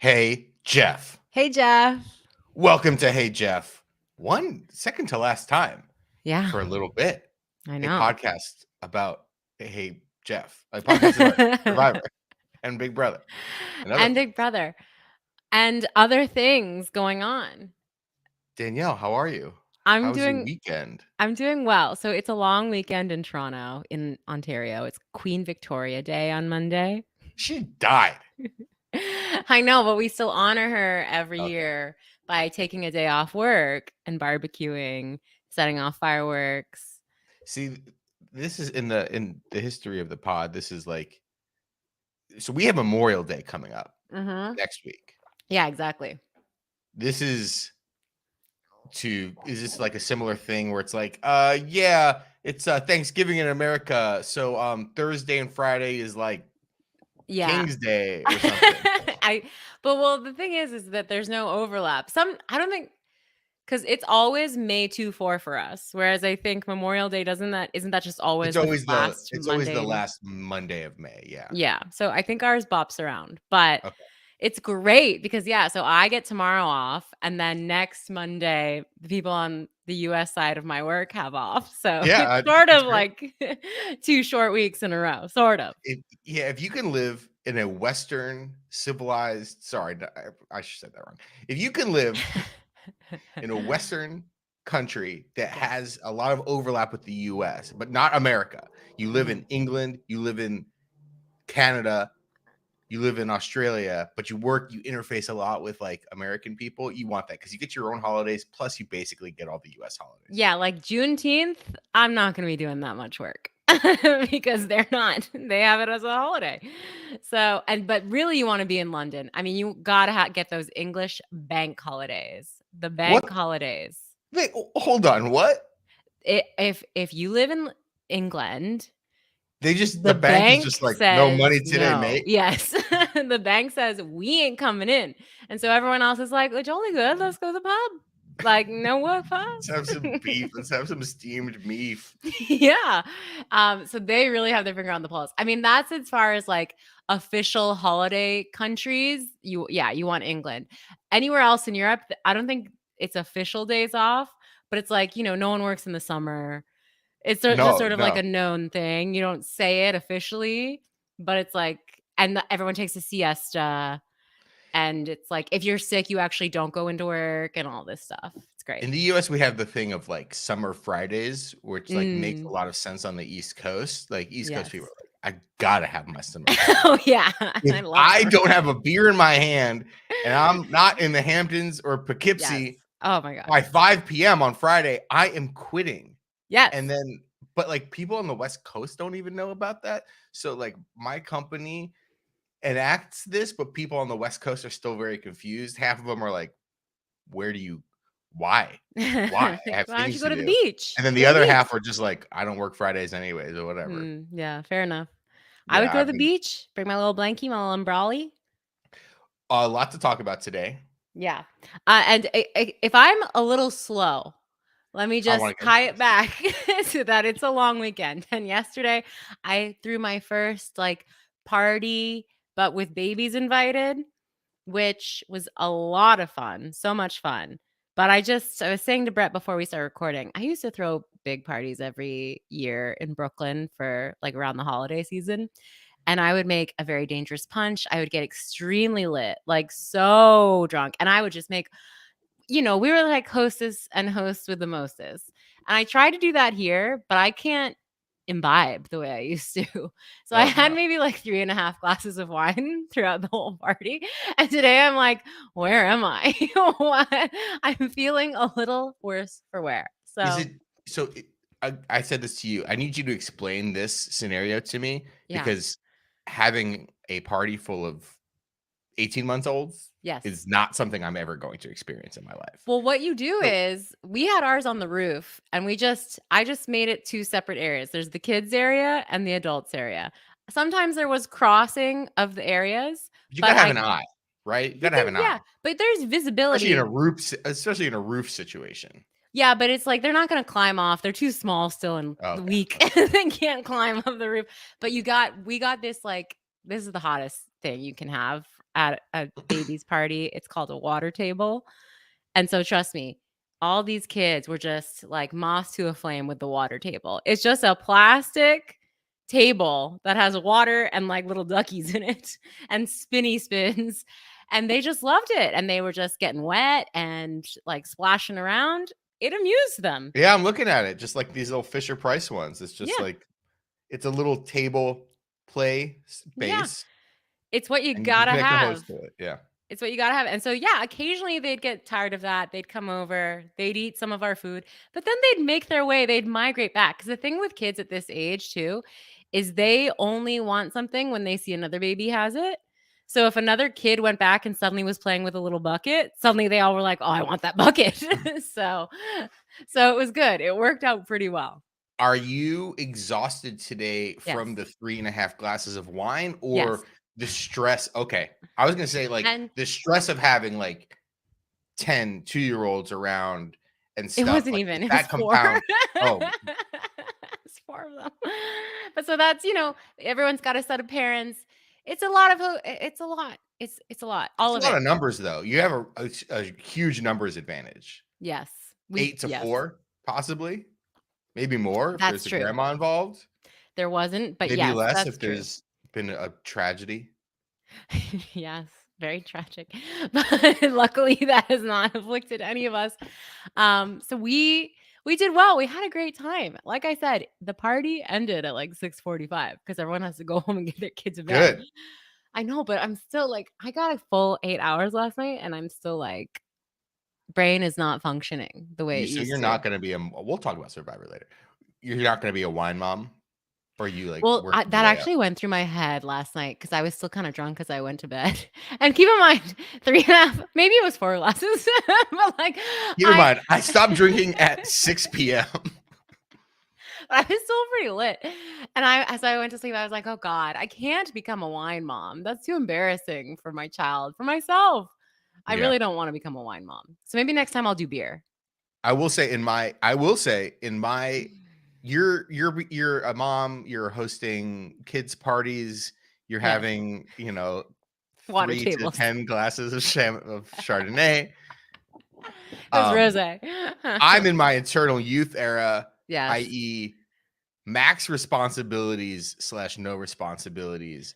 Hey, Jeff. Hey, Jeff. Welcome to Hey, Jeff. One second to last time Yeah, for a little bit. I A know. podcast about Hey, Jeff. A podcast about Survivor and Big Brother. And Big Brother. And other things going on. Danielle, how are you? I'm How was your doing weekend? I'm doing well. So it's a long weekend in Toronto, in Ontario. It's Queen Victoria Day on Monday. She died. I know, but we still honor her every Okay. year by taking a day off work and barbecuing, setting off fireworks. See, this is in the history of the pod. This is like, so we have Memorial Day coming up Mm-hmm. next week. Yeah, exactly. This is this like a similar thing where it's like, yeah, it's Thanksgiving in America, so Thursday and Friday is like King's Day or something. But the thing is that there's no overlap. I don't think, because it's always May 2-4 for us, whereas I think Memorial Day isn't that just always the last It's always the Monday? last Monday of May. Yeah. Yeah. So I think ours bops around, but Okay. it's great because so I get tomorrow off, and then next Monday the people on the US side of my work have off. So Yeah, it's sort it's of great. like 2 short weeks in a row, sort of. If you can live in a Western civilized, sorry, I should say that wrong. If you can live in a Western country that has a lot of overlap with the US, but not America. You live in England, you live in Canada, you live in Australia, but you interface a lot with like American people. You want that because you get your own holidays, plus you basically get all the US holidays. Yeah, like Juneteenth, I'm not going to be doing that much work because they have it as a holiday. So, but really you want to be in London. I mean, you got to get those English bank holidays, the bank holidays. Wait, hold on. What? If you live in England, the bank is just like, says, no money today, no. mate. Yes. The bank says we ain't coming in. And so everyone else is like, it's only good. Let's go to the pub. Like, no what, fun. Let's have some beef. Let's have some steamed beef. Yeah. So they really have their finger on the pulse. I mean, that's as far as like official holiday countries. You want England. Anywhere else in Europe, I don't think it's official days off, but it's like, no one works in the summer. It's just sort of like a known thing. You don't say it officially, but it's like, and everyone takes a siesta. And it's like, if you're sick, you actually don't go into work and all this stuff. It's great. In the US, we have the thing of like summer Fridays, which like makes a lot of sense on the East Coast. Like East Coast people are like, I gotta have my summer. Oh yeah. If I don't have a beer in my hand and I'm not in the Hamptons or Poughkeepsie, oh my god, by 5 p.m. on Friday, I am quitting. Yes. And then, but like people on the West Coast don't even know about that. So like my company enacts this, but people on the West Coast are still very confused. Half of them are like, why? Why? Why don't you go to the beach? And then the other half are just like, I don't work Fridays anyways or whatever. Yeah, fair enough. Yeah, I would go to the beach, bring my little blankie, my little umbrella. A lot to talk about today. Yeah. And if I'm a little slow, let me just tie it back to that it's a long weekend. And yesterday I threw my first like party, but with babies invited, which was a lot of fun. So much fun. But I was saying to Brett before we started recording, I used to throw big parties every year in Brooklyn for like around the holiday season. And I would make a very dangerous punch. I would get extremely lit, like so drunk. And I would just make, we were like hostess and hosts with the mostest. And I tried to do that here, but I can't imbibe the way I used to. So I had maybe like 3.5 glasses of wine throughout the whole party. And today I'm like, where am I? I'm feeling a little worse for wear. So I said this to you. I need you to explain this scenario to me because having a party full of 18-month-olds is not something I'm ever going to experience in my life. Well, what you do is we had ours on the roof and I just made it 2 separate areas. There's the kids area and the adults area. Sometimes there was crossing of the areas. You gotta have an eye, right? You gotta have an eye. Yeah, but there's visibility. Especially in a roof situation. Yeah, but it's like they're not going to climb off. They're too small still and weak. They can't climb up the roof. But we got this like this is the hottest thing you can have at a baby's party. It's called a water table. And so trust me, all these kids were just like moths to a flame with the water table. It's just a plastic table that has water and like little duckies in it and spinny spins. And they just loved it. And they were just getting wet and like splashing around. It amused them. Yeah, I'm looking at it. Just like these little Fisher Price ones. It's just Yeah. like, it's a little table play Yeah. space. It's what you And you can gotta connect the have. host to it. Yeah. It's what you gotta have. And so, yeah, occasionally they'd get tired of that. They'd come over, they'd eat some of our food, but then they'd make their way, they'd migrate back. Because the thing with kids at this age, too, is they only want something when they see another baby has it. So if another kid went back and suddenly was playing with a little bucket, suddenly they all were like, oh, I want that bucket. so it was good. It worked out pretty well. Are you exhausted today Yes. from the 3.5 glasses of wine, or Yes. the stress? Okay. I was going to say, like, the stress of having like 10 2-year-olds around and stuff. It wasn't like, even. It that was 4. compound. Oh, It's 4 of them. But so that's, everyone's got a set of parents. It's a lot of it's a lot. It's a lot. All it's of a lot it. of numbers, though. You have a huge numbers advantage. Yes. 8 to yes. 4, possibly. Maybe more if That's there's a true. grandma involved. There wasn't, but Maybe yes, less that's if true. there's been a tragedy. Yes, very tragic. But luckily that has not afflicted any of us. So we did well. We had a great time. Like I said, the party ended at like 6:45 because everyone has to go home and get their kids to bed. Good. I know, but I'm still like, I got a full 8 hours last night and I'm still like, brain is not functioning the way it So used you're to. not going to be we'll talk about Survivor later. You're not going to be a wine mom? Or you like Well, working that your way up? actually went through my head last night because I was still kind of drunk as I went to bed. And keep in mind, 3.5, maybe it was 4 glasses, but like, Keep in mind, I stopped drinking at 6 p.m. I was still pretty lit. And as I went to sleep, I was like, oh God, I can't become a wine mom. That's too embarrassing for my child, for myself. I really don't want to become a wine mom. So maybe next time I'll do beer. I will say in my you're a mom, you're hosting kids parties, you're having, 3 to 10 glasses of Chardonnay. It's rosé. I'm in my eternal youth era, yes. i.e. max responsibilities / no responsibilities.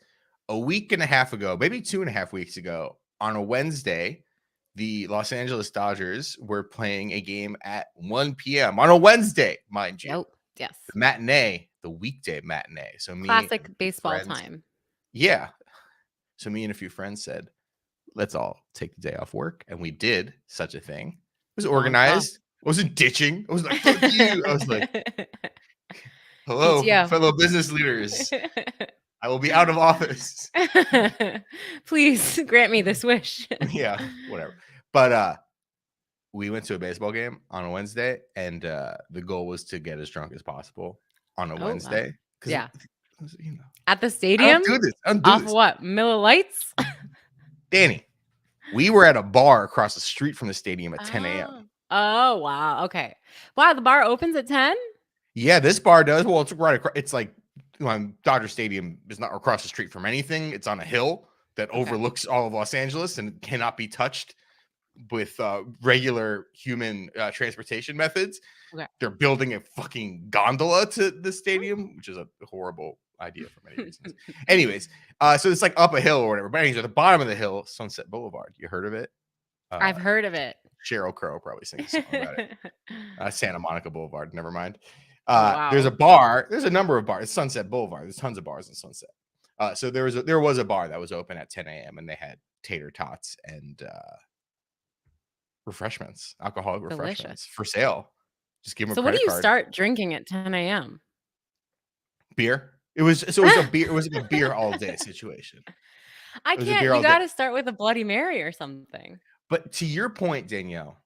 A week and a half ago, maybe 2.5 weeks ago, on a Wednesday, the Los Angeles Dodgers were playing a game at 1 p.m. on a Wednesday, mind you. Yes. The matinee, the weekday matinee. So classic baseball time. Yeah. So me and a few friends said, let's all take the day off work. And we did such a thing. It was organized. I wasn't ditching. I was like, fuck you. I was like, hello, PTO. fellow business leaders. I will be out of office. Please grant me this wish. Yeah, whatever. But we went to a baseball game on a Wednesday, and the goal was to get as drunk as possible on a Wednesday. Wow. Yeah. At the stadium? I don't do this. Off what? Miller Lights? Dani, we were at a bar across the street from the stadium at 10 a.m. Oh, wow. Okay. Wow, the bar opens at 10? Yeah, this bar does. Well, it's right across. It's like Dodger Stadium is not across the street from anything. It's on a hill that overlooks all of Los Angeles and cannot be touched with regular human transportation methods. Okay. They're building a fucking gondola to the stadium, which is a horrible idea for many reasons. Anyways, so it's like up a hill or whatever. But anyways, at the bottom of the hill, Sunset Boulevard. You heard of it? I've heard of it. Sheryl Crow probably sings a song about it. Santa Monica Boulevard. Never mind. There's a bar. There's a number of bars. It's Sunset Boulevard. There's tons of bars in Sunset. So there was a bar that was open at 10 a.m. and they had tater tots and refreshments, alcoholic refreshments for sale. Just give them a credit card. So what do you start drinking at 10 a.m.? Beer. It was a beer. It was like a beer all day situation. I can't. You got to start with a Bloody Mary or something. But to your point, Danielle.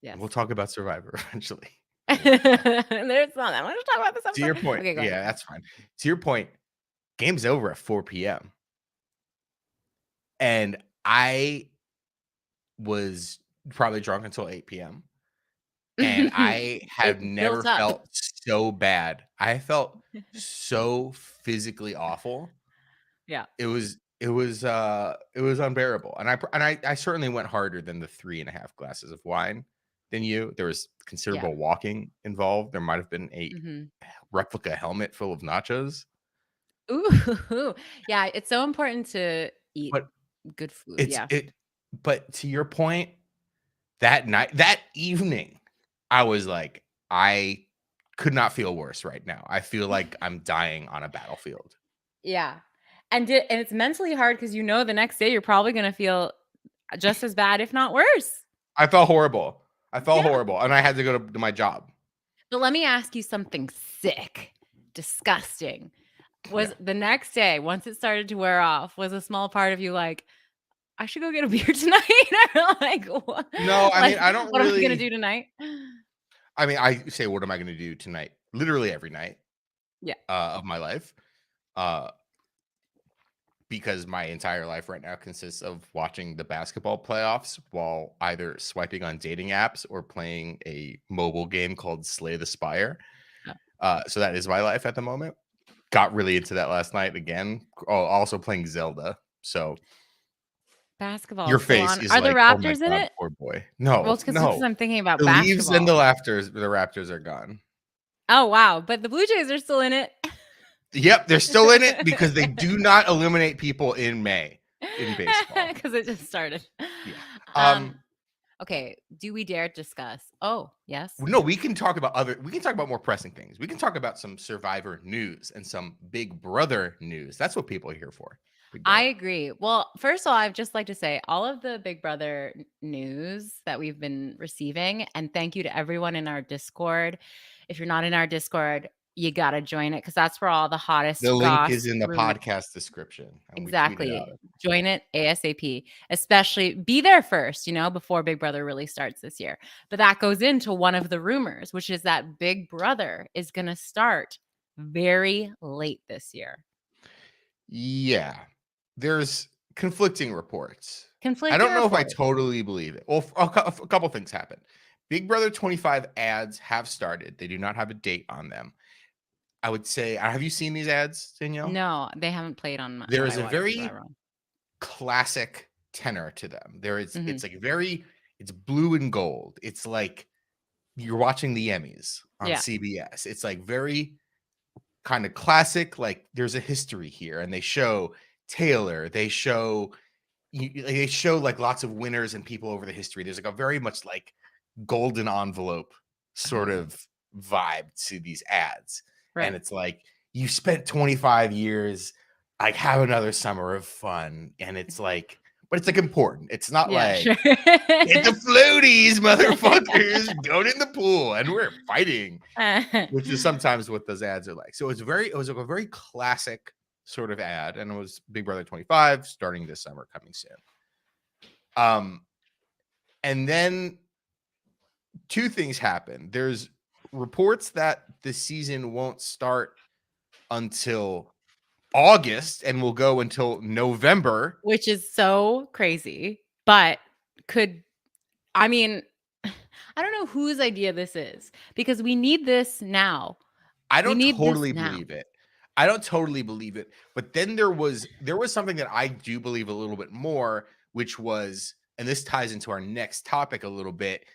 Yes. We'll talk about Survivor eventually. There's not that much to talk about this episode. To your point. Okay, yeah, that's fine. To your point, game's over at 4 p.m. And I was probably drunk until 8 p.m. And I have never felt so bad. I felt so physically awful Yeah. It was unbearable. And I certainly went harder than the 3.5 glasses of wine than you. There was Yeah. considerable walking involved. There might have been a Mhm. replica helmet full of nachos. Ooh. Yeah, it's so important to eat But good food, it's yeah. but to your point, that evening, I was like, I could not feel worse right now. I feel like I'm dying on a battlefield. Yeah. And it's mentally hard because the next day you're probably gonna feel just as bad, if not worse. I felt horrible. Yeah. And I had to go to my job. But let me ask you something sick, disgusting. Yeah. Was the next day, once it started to wear off, was a small part of you like, "I should go get a beer tonight?" Or like, "What No, I mean, like, I don't what am I gonna really do tonight?" I mean, I say, "What am I gonna do tonight?" Literally every night, Yeah. of my life, uh, because my entire life right now consists of watching the basketball playoffs while either swiping on dating apps or playing a mobile game called Slay the Spire. Yeah. So that is my life at the moment. Got really into that last night again. Oh, also playing Zelda. So Basketball your is still face on. is Are the like, "Oh my Raptors in god, it? poor boy." Well, No, it's because no. I'm thinking about The Leaves and basketball. the Raptors are gone. Oh, wow, but the Blue Jays are still in it. Yep, they're still in it because they do not eliminate people in May in baseball. Because it just started. Yeah. Um, okay, do we dare discuss? Oh, yes? No, we can talk about more pressing things. We can talk about some Survivor news and some Big Brother news. That's what people are here for. Big I Brother. agree. Well, first of all, I'd just like to say all of the Big Brother news that we've been receiving, and thank you to everyone in our Discord. If you're not in our Discord, you got to join it because that's where all the The hottest link is goss in the rumors. podcast description, and we tweeted out. Exactly. Join it ASAP. Especially be there first, before Big Brother really starts this year. But that goes into one of the rumors, which is that Big Brother is going to start very late this year. Yeah. There's conflicting reports. I Conflicting don't know if I reports. totally believe it. Well, a couple things happened. Big Brother 25 ads have started. They do not have a date on them. I would say, have you seen these ads, Danielle? No, they haven't played on There what is I a watch very Survivor on. classic tenor to them. Mhm. It's like it's blue and gold. It's like you're watching the Emmys on Yeah. CBS. It's like very kind of classic, like there's a history here, and they show Taylor, they show like lots of winners and people over the history. There's like a very much like golden envelope sort Oh, of vibe to these ads. And right. it's like you spent 25 years, like have another summer of fun. And it's like, but it's like important. It's not Yeah, like sure. get the floaties, motherfuckers, going in the pool and we're fighting, which is sometimes what those ads are like. So it was like a very classic sort of ad, and it was Big Brother 25 starting this summer, coming soon. And then two things happen. There's reports that the season won't start until August and will go until November. Which is so crazy, but I mean, I don't know whose idea this is because we need this now. I We don't need this totally now. believe it. I don't totally believe it. But then there was something that I do believe a little bit more, which was, and this ties into our next topic a little bit.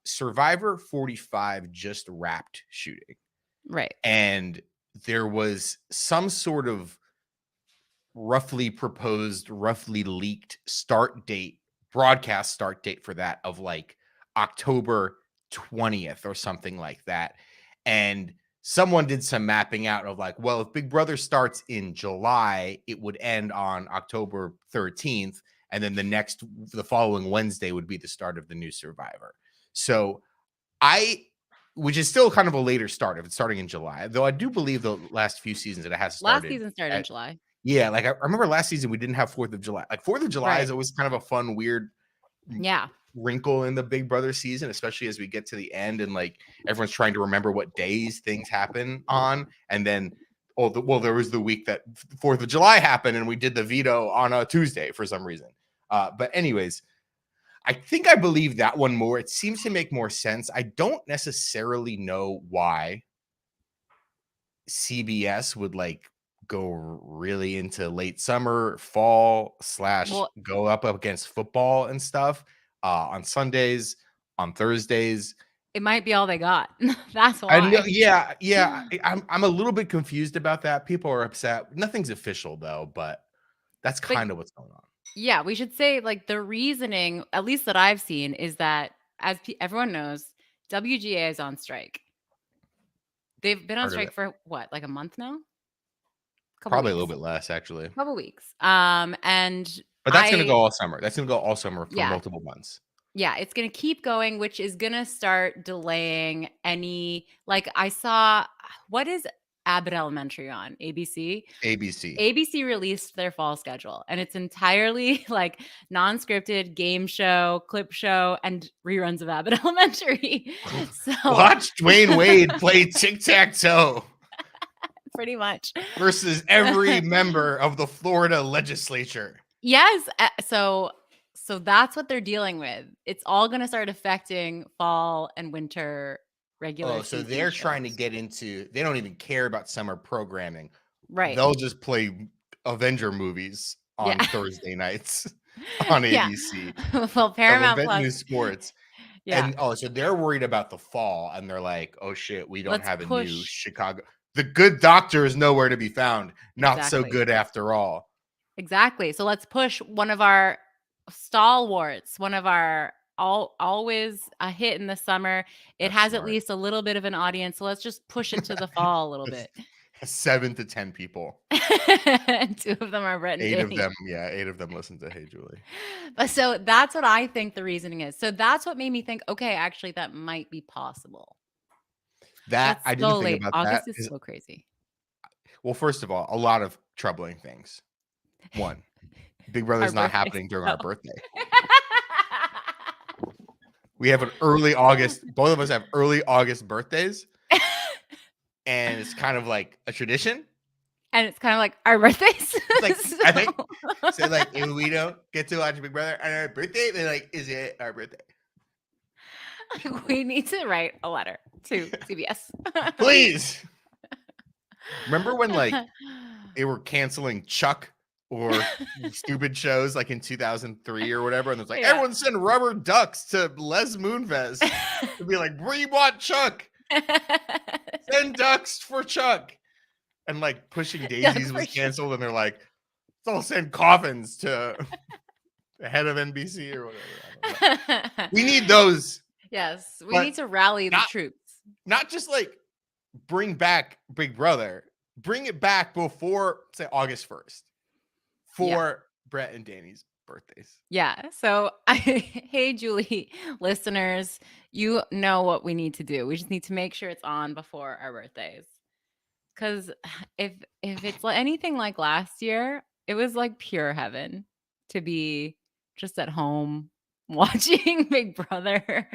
Survivor 45 just wrapped shooting. Right. And there was some sort of roughly proposed, roughly leaked broadcast start date for that of like October 20th or something like that. And someone did some mapping out of like, well, if Big Brother starts in July, it would end on October 13th. And then the following Wednesday would be the start of the new Survivor. So which is still kind of a later start if it's starting in July, though I do believe the last few seasons it has Last started season started in at, July. yeah, like I remember last season we didn't have 4th of July. Like 4th of July is Right. always kind of a fun, weird Yeah. wrinkle in the Big Brother season, especially as we get to the end and like everyone's trying to remember what days things happen on. And then, there was the week that 4th of July happened and we did the veto on a Tuesday for some reason. But anyways, I think I believe that one more. It seems to make more sense. I don't necessarily know why CBS would like go really into late summer, fall / go up against football and stuff on Sundays, on Thursdays. It might be all they got. That's I know, why. yeah. I'm a little bit confused about that. People are upset. Nothing's official though, but that's kind of what's going on. Yeah, we should say like the reasoning, at least that I've seen, is that as everyone knows, WGA is on strike. They've been on strike for what, like a month now? Probably a little bit less, actually. Couple weeks. But that's gonna go all summer. That's gonna go all summer for multiple months. Yeah, it's gonna keep going, which is gonna start delaying any. Like I saw, what is Abbott Elementary on ABC? ABC released their fall schedule, and it's entirely like non-scripted game show, clip show, and reruns of Abbott Elementary. So watch Dwayne Wade play tic-tac-toe. Pretty much. Versus every member of the Florida legislature. Yes. So that's what they're dealing with. It's all going to start affecting fall and winter regular. Oh, so they're trying to get into, they don't even care about summer programming. Right. They'll just play Avenger movies on Thursday nights on ABC. Well, Paramount Plus. New sports. Yeah. And so they're worried about the fall, and they're like, oh shit, we don't have a new Chicago. The Good Doctor is nowhere to be found. Not so good after all. Exactly. So let's push one of our stalwarts, one of our always a hit in the summer. It has at least a little bit of an audience. So let's just push it to the fall a little bit. 7 to 10 people. 2 of them are Brett and 8 of them. Yeah, 8 of them listen to Hey Julie. But so that's what I think the reasoning is. So that's what made me think, okay, actually that might be possible. That I didn't think about August that. Is so crazy. Well, first of all, a lot of troubling things. 1, Big Brother's not happening during our birthday. We have an early August. Both of us have early August birthdays. And it's kind of like a tradition. And it's kind of like our birthdays. Like, I think so. Like, if we don't get to watch Big Brother on our birthday, then like, is it our birthday? We need to write a letter to CBS. Please. Remember when like they were canceling Chuck or stupid shows like in 2003 or whatever, and it's like everyone send rubber ducks to Les Moonves to be like, we want Chuck. Send ducks for Chuck. And like Pushing Daisies was canceled, and they're like, let's all send coffins to the head of NBC or whatever. We need those. Yes, we need to rally the troops. Not just like bring back Big Brother, bring it back before, say, August 1st for Brett and Dani's birthdays. Yeah. So, hey, Julie, listeners, you know what we need to do. We just need to make sure it's on before our birthdays. Because if it's anything like last year, it was like pure heaven to be just at home watching Big Brother,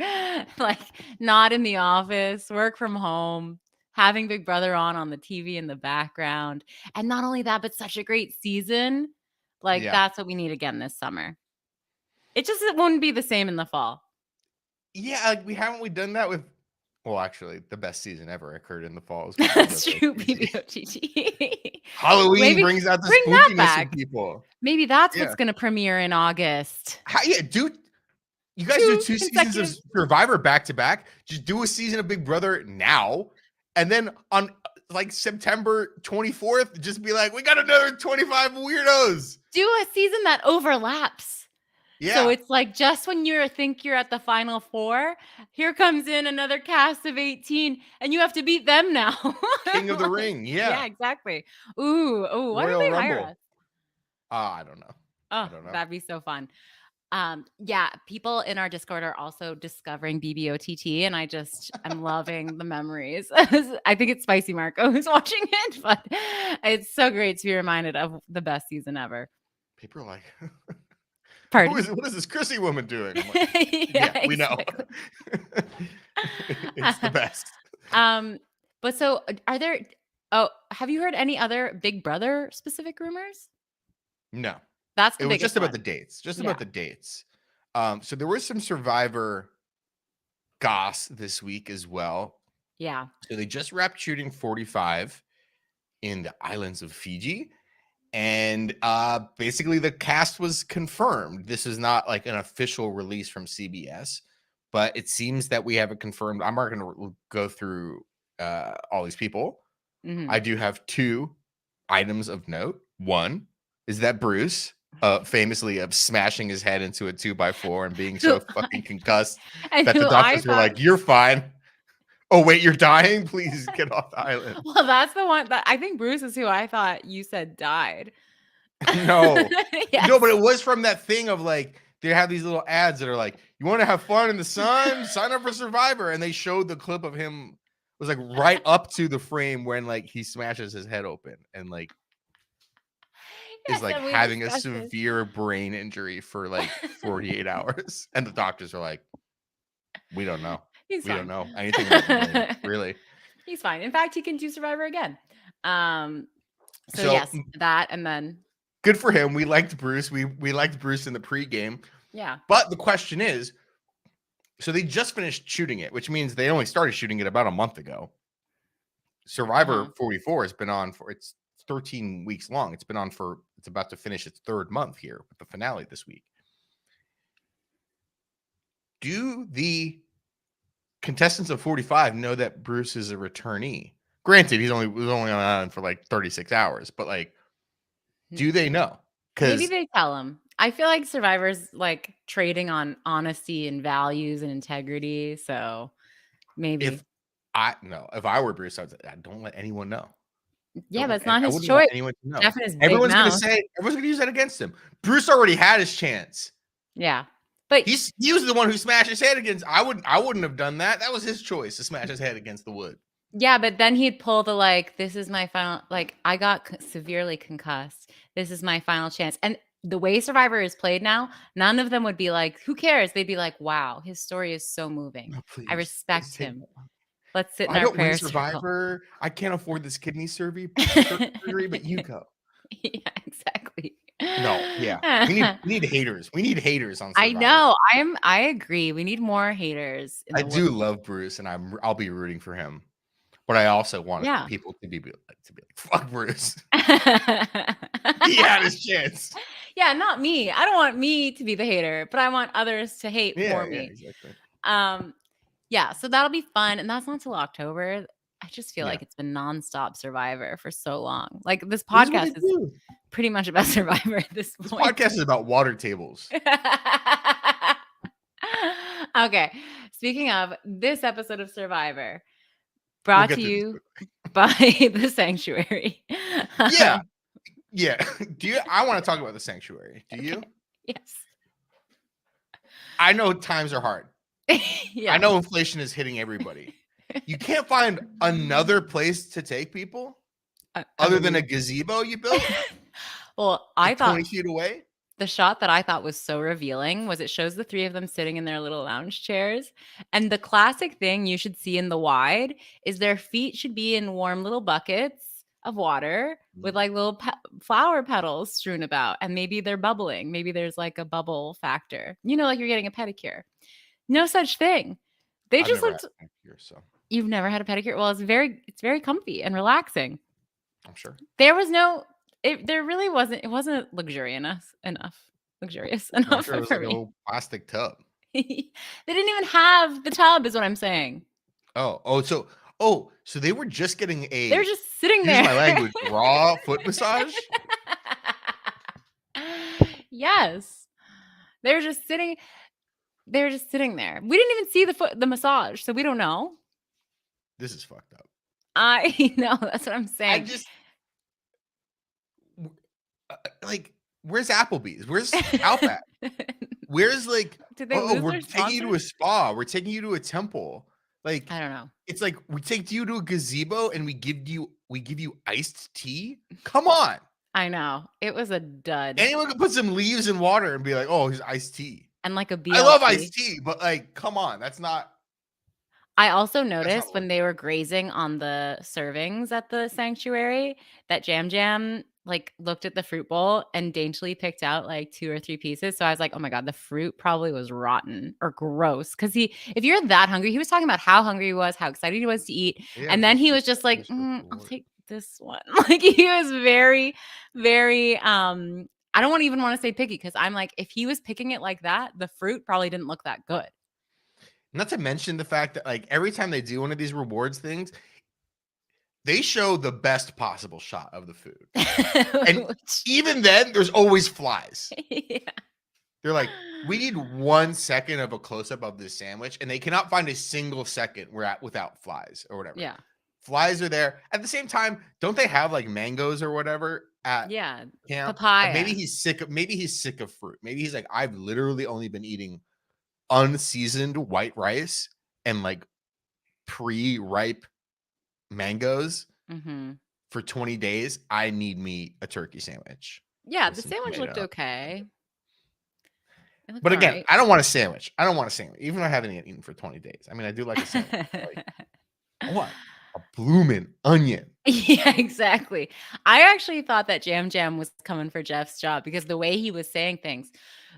like not in the office, work from home, having Big Brother on the TV in the background. And not only that, but such a great season. Like that's what we need again this summer. It won't be the same in the fall. Yeah, like we done that with, well, actually, the best season ever occurred in the fall. That's true. BB25. Halloween brings out the spookiness in people. Maybe that's what's going to premiere in August. You guys do 2 seasons of Survivor back to back. Just do a season of Big Brother now, and then on like September 24th, just be like, we got another 25 weirdos. Do a season that overlaps. Yeah. So it's like just when you think you're at the final 4, here comes in another cast of 18, and you have to beat them now. King of the Ring. Yeah. Yeah, exactly. Ooh. Why don't they hire us? I don't know. Oh, that'd be so fun. Yeah, people in our Discord are also discovering BBOTT, and I'm loving the memories. I think it's Spicy Marco who's watching it, but it's so great to be reminded of the best season ever. People are like, pardon? What is this Chrissy woman doing? Like, yeah, we know. It's the best. But so have you heard any other Big Brother specific rumors? No. It was just about the dates. About the dates. So there was some Survivor goss this week as well. Yeah. So they just wrapped shooting 45, in the islands of Fiji. And basically the cast was confirmed. This is not like an official release from CBS, but it seems that we have it confirmed. I'm not going to go through all these people. I do have 2 items of note. One is that Bruce, famously of smashing his head into a 2x4 and being so fucking concussed that the doctors were like, "You're fine." Oh, wait, you're dying? Please get off the island. Well, that's the one that I think Bruce is who I thought you said died. No. Yes. No, but it was from that thing of like, they have these little ads that are like, you want to have fun in the sun? Sign up for Survivor. And they showed the clip of him, it was like right up to the frame when like he smashes his head open and like is like having a severe brain injury for like 48 hours. And the doctors are like, we don't know. We don't know anything about the brain, really. He's fine. In fact, he can do Survivor again. So yes, that, and then good for him. We liked Bruce. We liked Bruce in the pregame. Yeah. But the question is, so they just finished shooting it, which means they only started shooting it about a month ago. Survivor 44 has been on for, it's 13 weeks long. It's been on for, it's about to finish its 3rd month here with the finale this week. Do the contestants of 45 know that Bruce is a returnee? Granted, he was only on island for like 36 hours, but like, do they know? Maybe they tell him. I feel like Survivor's like trading on honesty and values and integrity. So maybe if I were Bruce, I don't let anyone know. Yeah, that's not his choice. Everyone's gonna use that against him. Bruce already had his chance. Yeah. But he was the one who smashed his head against. I wouldn't have done that. That was his choice to smash his head against the wood. Yeah, but then he'd pull the like, this is my final, like I got severely concussed. This is my final chance. And the way Survivor is played now, none of them would be like, who cares? They'd be like, wow, his story is so moving. Please, I respect him. Let's sit in our prayer Survivor. I can't afford this kidney surgery, but you go. Yeah, exactly. No, yeah. We need haters. We need haters on Survivor. I know. I agree. We need more haters. I do love Bruce, and I'll be rooting for him. But I also want people to be like, fuck Bruce. He had his chance. Yeah, not me. I don't want me to be the hater, but I want others to hate for me. Exactly. Yeah, so that'll be fun. And that's not till October. I just feel like it's been nonstop Survivor for so long. Like this podcast is pretty much about Survivor at this point. This podcast is about water tables. Okay. Speaking of, this episode of Survivor brought to you by The Sanctuary. Yeah. I want to talk about The Sanctuary. Do you? Yes. I know times are hard. I know inflation is hitting everybody. You can't find another place to take people other than a gazebo you built. Well, I thought 20 feet away. The shot that I thought was so revealing was it shows the 3 of them sitting in their little lounge chairs. And the classic thing you should see in the wide is their feet should be in warm little buckets of water with like little flower petals strewn about. And maybe they're bubbling. Maybe there's like a bubble factor. You know, like you're getting a pedicure. No such thing. They just looked. You've never had a pedicure? Well, it's very comfy and relaxing. I'm sure. There was no. There really wasn't. It wasn't luxurious enough Sure it was like a little plastic tub. They didn't even have the tub, is what I'm saying. So they were just getting a. They're just sitting there. Use my language. Raw foot massage. Yes, they're just sitting. They're just sitting there. We didn't even see the massage, so we don't know. This is fucked up. I know. That's what I'm saying. I just. Like, where's Applebee's? Where's Outback? Where's like, we're taking you to a spa. We're taking you to a temple. Like, I don't know. It's like we take you to a gazebo and we give you iced tea. Come on. I know. It was a dud. Anyone could put some leaves in water and be like, oh, here's iced tea. And like a BLT. I love iced tea, but like, come on. That's not. I also noticed when they were grazing on the servings at the sanctuary that Jam like looked at the fruit bowl and daintily picked out like 2 or 3 pieces. So I was like, oh my God, the fruit probably was rotten or gross. Cause if you're that hungry, he was talking about how hungry he was, how excited he was to eat. Yeah, and then he was just like, I'll take this one. Like he was very, very I don't even want to say picky because I'm like, if he was picking it like that, the fruit probably didn't look that good. Not to mention the fact that like every time they do one of these rewards things, they show the best possible shot of the food. And even then, there's always flies. Yeah. They're like, we need 1 second of a close-up of this sandwich, and they cannot find a single second without flies or whatever. Yeah. Flies are there. At the same time, don't they have like mangoes or whatever at camp? Papaya. Maybe he's sick of fruit. Maybe he's like, I've literally only been eating unseasoned white rice and like pre-ripe mangoes for 20 days. I need me a turkey sandwich. Yeah, the sandwich looked okay. But again, right. I don't want a sandwich. Even though I haven't eaten for 20 days. I mean, I do like a sandwich. Like, what? A bloomin' onion. Yeah, exactly. I actually thought that Jam Jam was coming for Jeff's job because the way he was saying things,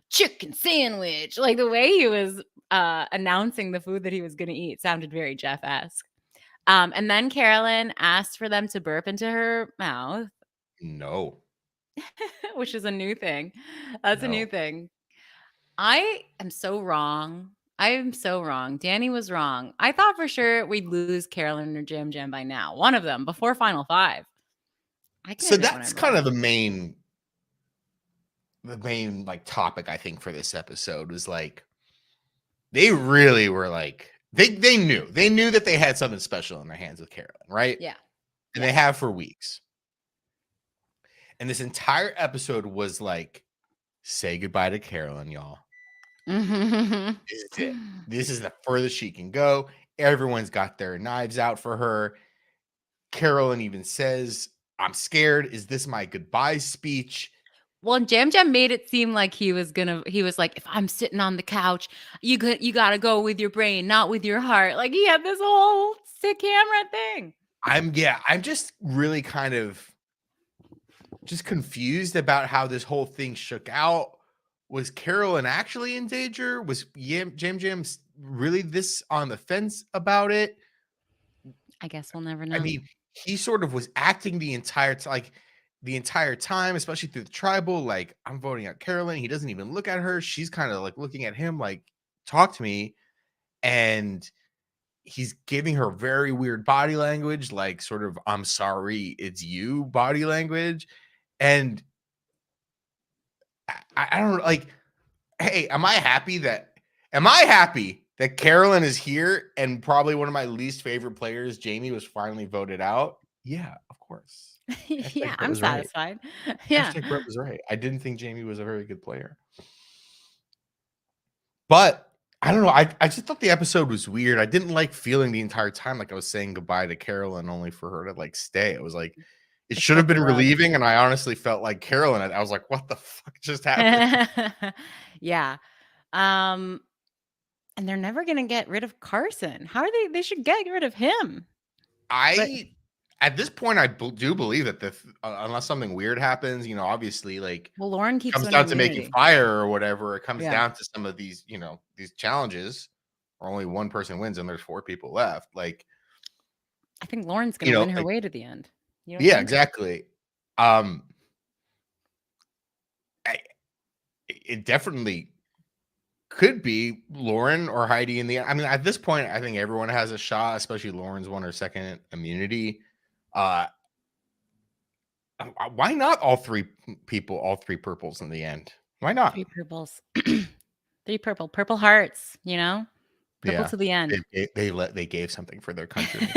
chicken sandwich, like the way he was announcing the food that he was going to eat sounded very Jeff-esque. And then Carolyn asked for them to burp into her mouth. No. Which is a new thing. That's a new thing. I am so wrong. I am so wrong. Dani was wrong. I thought for sure we'd lose Carolyn or Jam Jam by now. One of them before Final Five. So that's kind of the main like topic I think for this episode was like they really were like they knew that they had something special in their hands with Carolyn, right? Yeah. And they have for weeks. And this entire episode was like, say goodbye to Carolyn, y'all. This is it. This is the furthest she can go. Everyone's got their knives out for her. Carolyn even says, I'm scared. Is this my goodbye speech? Well, Jam Jam made it seem like he was like, if I'm sitting on the couch, you got to go with your brain, not with your heart. Like he had this whole sick camera thing. I'm just really kind of just confused about how this whole thing shook out. Was Carolyn actually in danger? Was Jam Jam really this on the fence about it? I guess we'll never know. I mean, he sort of was acting the entire time, especially through the tribal, like, I'm voting out Carolyn. He doesn't even look at her. She's kind of like looking at him like, talk to me. And he's giving her very weird body language, like sort of, I'm sorry, it's you body language. And I don't know, like, hey, am I happy that Carolyn is here and probably one of my least favorite players, Jamie, was finally voted out? Yeah, of course. Yeah, I'm satisfied. Right. Yeah. Brett was right. I didn't think Jamie was a very good player. But I don't know. I just thought the episode was weird. I didn't like feeling the entire time like I was saying goodbye to Carolyn only for her to like stay. It was like it should have been relieving, and I honestly felt like Carolyn. I was like, what the fuck just happened? Yeah. And they're never gonna get rid of Carson. How are they should get rid of him. At this point, I do believe that unless something weird happens, you know, obviously, like, Lauren keeps comes down to making fire or whatever. It comes down to some of these, you know, these challenges, or only one person wins and there's 4 people left. Like, I think Lauren's gonna win her way to the end. Yeah, exactly. It definitely could be Lauren or Heidi in the end. I mean, at this point, I think everyone has a shot, especially Lauren's won her second immunity. Why not all 3 people, all 3 purples in the end? Why not? 3 purples. 3 purple hearts, you know? Purple to the end. They gave something for their country.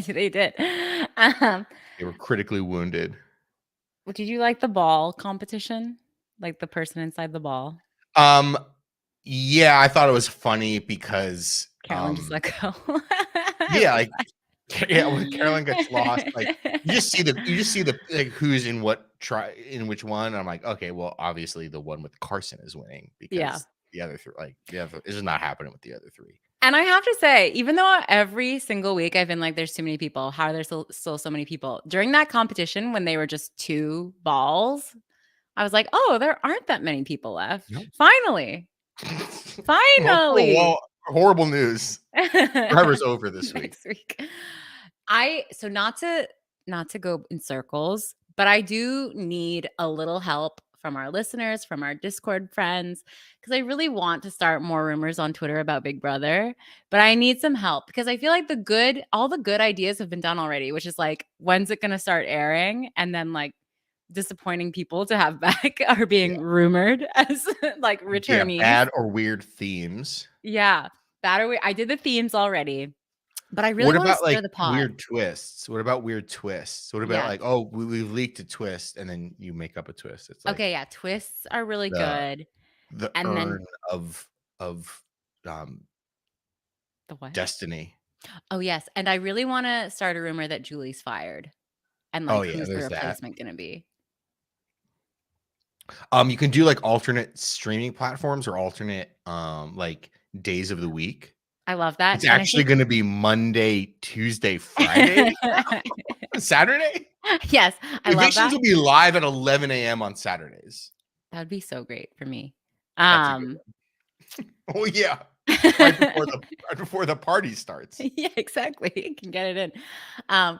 They did. They were critically wounded. Did you like the ball competition? Like the person inside the ball? Yeah, I thought it was funny because Carolyn just let go. Yeah, like when Carolyn gets lost, like you just see the like who's in which one. I'm like, okay, well, obviously the one with Carson is winning because the other 3, like, it's just not happening with the other 3. And I have to say, even though every single week I've been like, there's too many people, how are there still so many people? During that competition, when they were just 2 balls, I was like, oh, there aren't that many people left. Nope. Finally. Well, horrible news. Forever's over this week. Next week. So not to not to go in circles, but I do need a little help from our listeners, from our Discord friends, because I really want to start more rumors on Twitter about Big Brother, but I need some help because I feel like all the good ideas have been done already, which is like, when's it going to start airing? And then like disappointing people to have back are being rumored as like returnees. Bad or weird themes. Yeah. Bad or weird. I did the themes already. But I really want to stir the pot. Weird twists? What about weird twists? What about like, oh, we've leaked a twist and then you make up a twist? It's like, okay, yeah, twists are really good. The and urn then of the what? Destiny. Oh yes, and I really want to start a rumor that Julie's fired, and like who's the replacement going to be? You can do like alternate streaming platforms or alternate like days of the week. I love that. It's actually going to be Monday, Tuesday, Friday, Saturday. Yes, I love that. Evictions will be live at 11 a.m. on Saturdays. That would be so great for me. Oh yeah, right before the party starts. Yeah, exactly. You can get it in.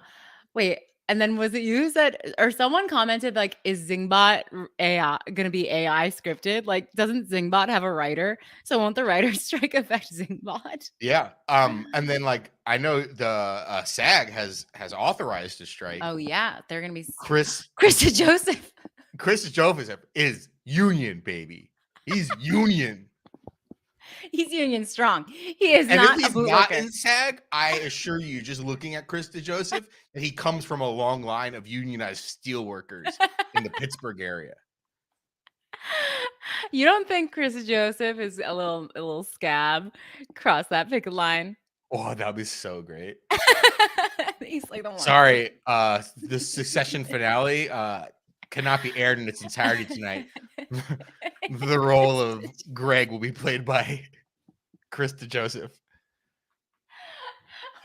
Wait. And then was it you said, or someone commented like, is Zingbot AI going to be AI scripted? Like, doesn't Zingbot have a writer? So won't the writer's strike affect Zingbot? Yeah. And then like, I know the SAG has authorized a strike. Oh yeah. They're going to be Chris DeJoseph. Chris DeJoseph is union, baby. He's union. He's union strong. He is not a bootlicker. Not in SAG, I assure you, just looking at Chris DeJoseph, that he comes from a long line of unionized steelworkers in the Pittsburgh area. You don't think Chris DeJoseph is a little scab cross that picket line? Oh, that'd be so great. He's like the one. Sorry, the Succession finale cannot be aired in its entirety tonight. The role of Greg will be played by Chris DeJoseph.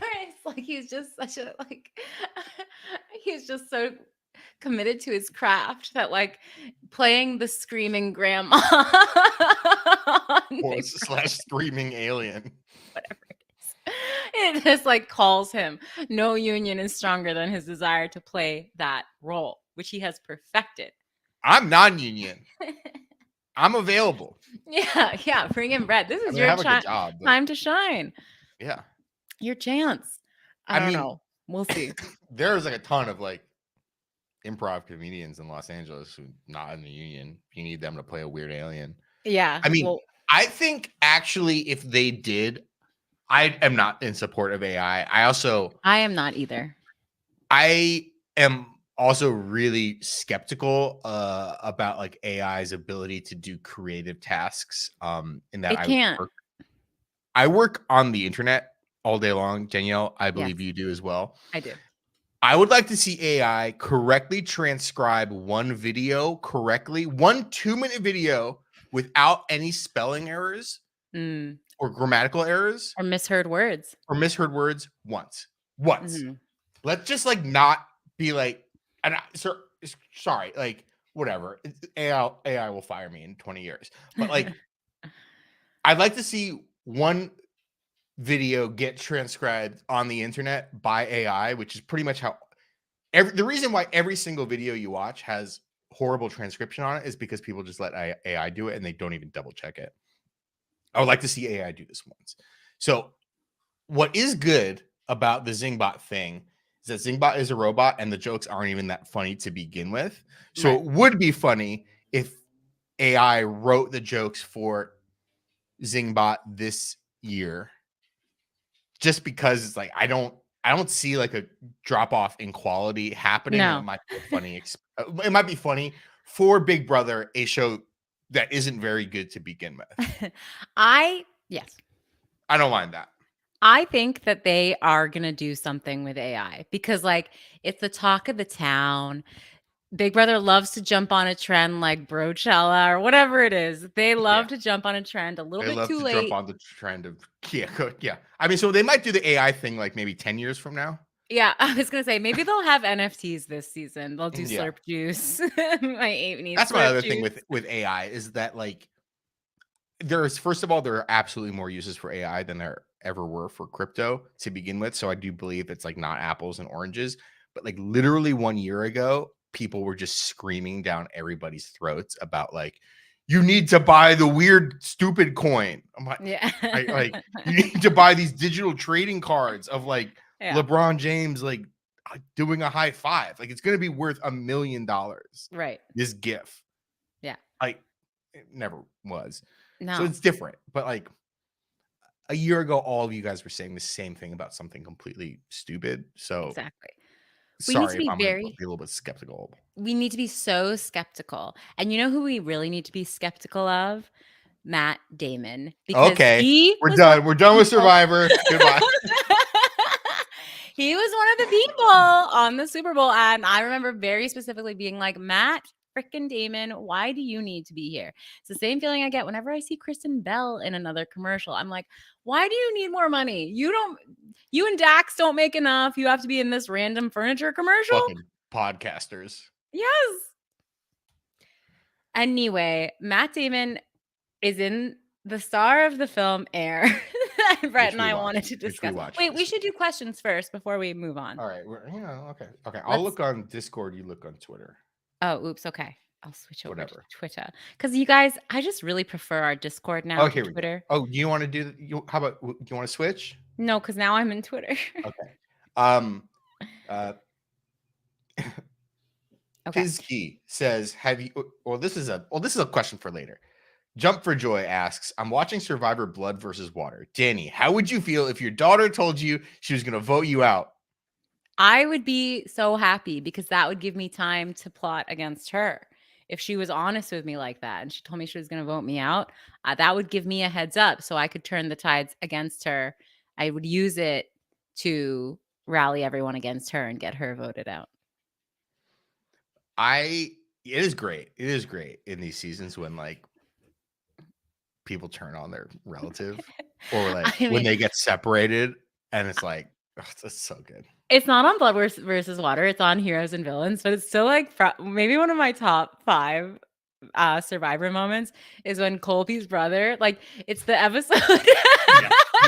It's like he's just such a he's just so committed to his craft that like playing the screaming grandma / screaming alien, whatever it is, it just like calls him. No union is stronger than his desire to play that role, which he has perfected. I'm non-union. I'm available. Yeah. Bring in Brett. This is your time to shine. Yeah. Your chance. I don't know. We'll see. There's like a ton of like improv comedians in Los Angeles who not in the union. You need them to play a weird alien. Yeah. I mean, I think actually if they did, I am not in support of AI. I am not either. I am also really skeptical about like AI's ability to do creative tasks. In that I work on the internet all day long, Danielle. I believe you do as well. I do. I would like to see AI correctly transcribe one 2-minute video without any spelling errors or grammatical errors or misheard words once. Mm-hmm. Let's just like not be like, sorry, like whatever. AI will fire me in 20 years. But like, I'd like to see one video get transcribed on the internet by AI, which is pretty much how the reason why every single video you watch has horrible transcription on it is because people just let AI do it and they don't even double check it. I would like to see AI do this once. So what is good about the Zingbot thing is that Zingbot is a robot and the jokes aren't even that funny to begin with. So It would be funny if AI wrote the jokes for Zingbot this year, just because it's like I don't see like a drop off in quality happening. No. It might be funny. It might be funny for Big Brother, a show that isn't very good to begin with. I don't mind that. I think that they are going to do something with AI because like it's the talk of the town. Big Brother loves to jump on a trend like Brochella or whatever it is. They love to jump on a trend a little bit too late. They love to jump on the trend of yeah. I mean, so they might do the AI thing like maybe 10 years from now. Yeah, I was gonna say maybe they'll have NFTs this season. They'll do slurp juice. That's my other thing with AI is that like first of all, there are absolutely more uses for AI than there ever were for crypto to begin with. So I do believe it's like not apples and oranges. but like literally 1 year ago, people were just screaming down everybody's throats about like, you need to buy the weird, stupid coin. I'm like, like you need to buy these digital trading cards of like LeBron James like doing a high five. Like it's gonna be worth $1 million. Right. This GIF. Yeah. Like it never was. No. So it's different. But like a year ago, all of you guys were saying the same thing about something completely stupid. So exactly. Sorry if I'm gonna be a little bit skeptical. We need to be so skeptical. And you know who we really need to be skeptical of? Matt Damon. Because we're done. We're done with Survivor. Goodbye. He was one of the people on the Super Bowl. And I remember very specifically being like, Matt freaking Damon, why do you need to be here? It's the same feeling I get whenever I see Kristen Bell in another commercial. I'm like, why do you need more money? You and Dax don't make enough. You have to be in this random furniture commercial. Fucking podcasters. Yes. Anyway, Matt Damon is in the star of the film Air. Brett and I wanted to discuss. Wait, we should do questions first before we move on. All right. Okay. I'll look on Discord. You look on Twitter. Oh, oops. Okay. I'll switch over to Twitter. Because you guys, I just really prefer our Discord now to Twitter. Oh, you want to do how about you want to switch? No, because now I'm in Twitter. Okay. Pizkey says, have you this is a question for later. Jump for Joy asks, I'm watching Survivor Blood versus Water. Dani, how would you feel if your daughter told you she was going to vote you out? I would be so happy because that would give me time to plot against her. If she was honest with me like that and she told me she was going to vote me out, that would give me a heads up so I could turn the tides against her. I would use it to rally everyone against her and get her voted out. It is great. It is great in these seasons when like people turn on their relative or like when they get separated and it's like, that's so good. It's not on Blood versus Water. It's on Heroes and Villains, but it's still like maybe one of my top 5 Survivor moments is when Colby's brother, like it's the episode.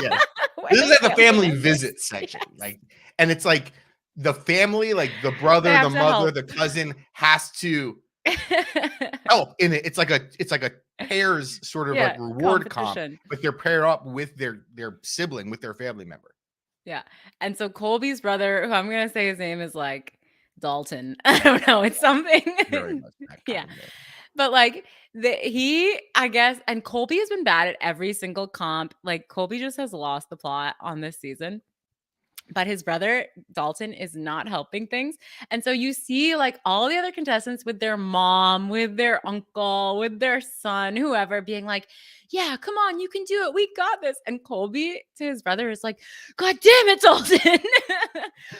Yeah. This is like the family visit section. Yes. Like, and it's like the family, like the brother, the mother, the cousin has to help in it. It's like a pairs sort of like reward comp, but they're paired up with their sibling, with their family member. Yeah. And so Colby's brother, who I'm going to say his name is like Dalton. I don't know. It's something. Very much yeah. But like I guess, and Colby has been bad at every single comp. Like Colby just has lost the plot on this season. But his brother, Dalton, is not helping things. And so you see like all the other contestants with their mom, with their uncle, with their son, whoever being like, yeah, come on, you can do it. We got this. And Colby to his brother is like, God damn it, Dalton.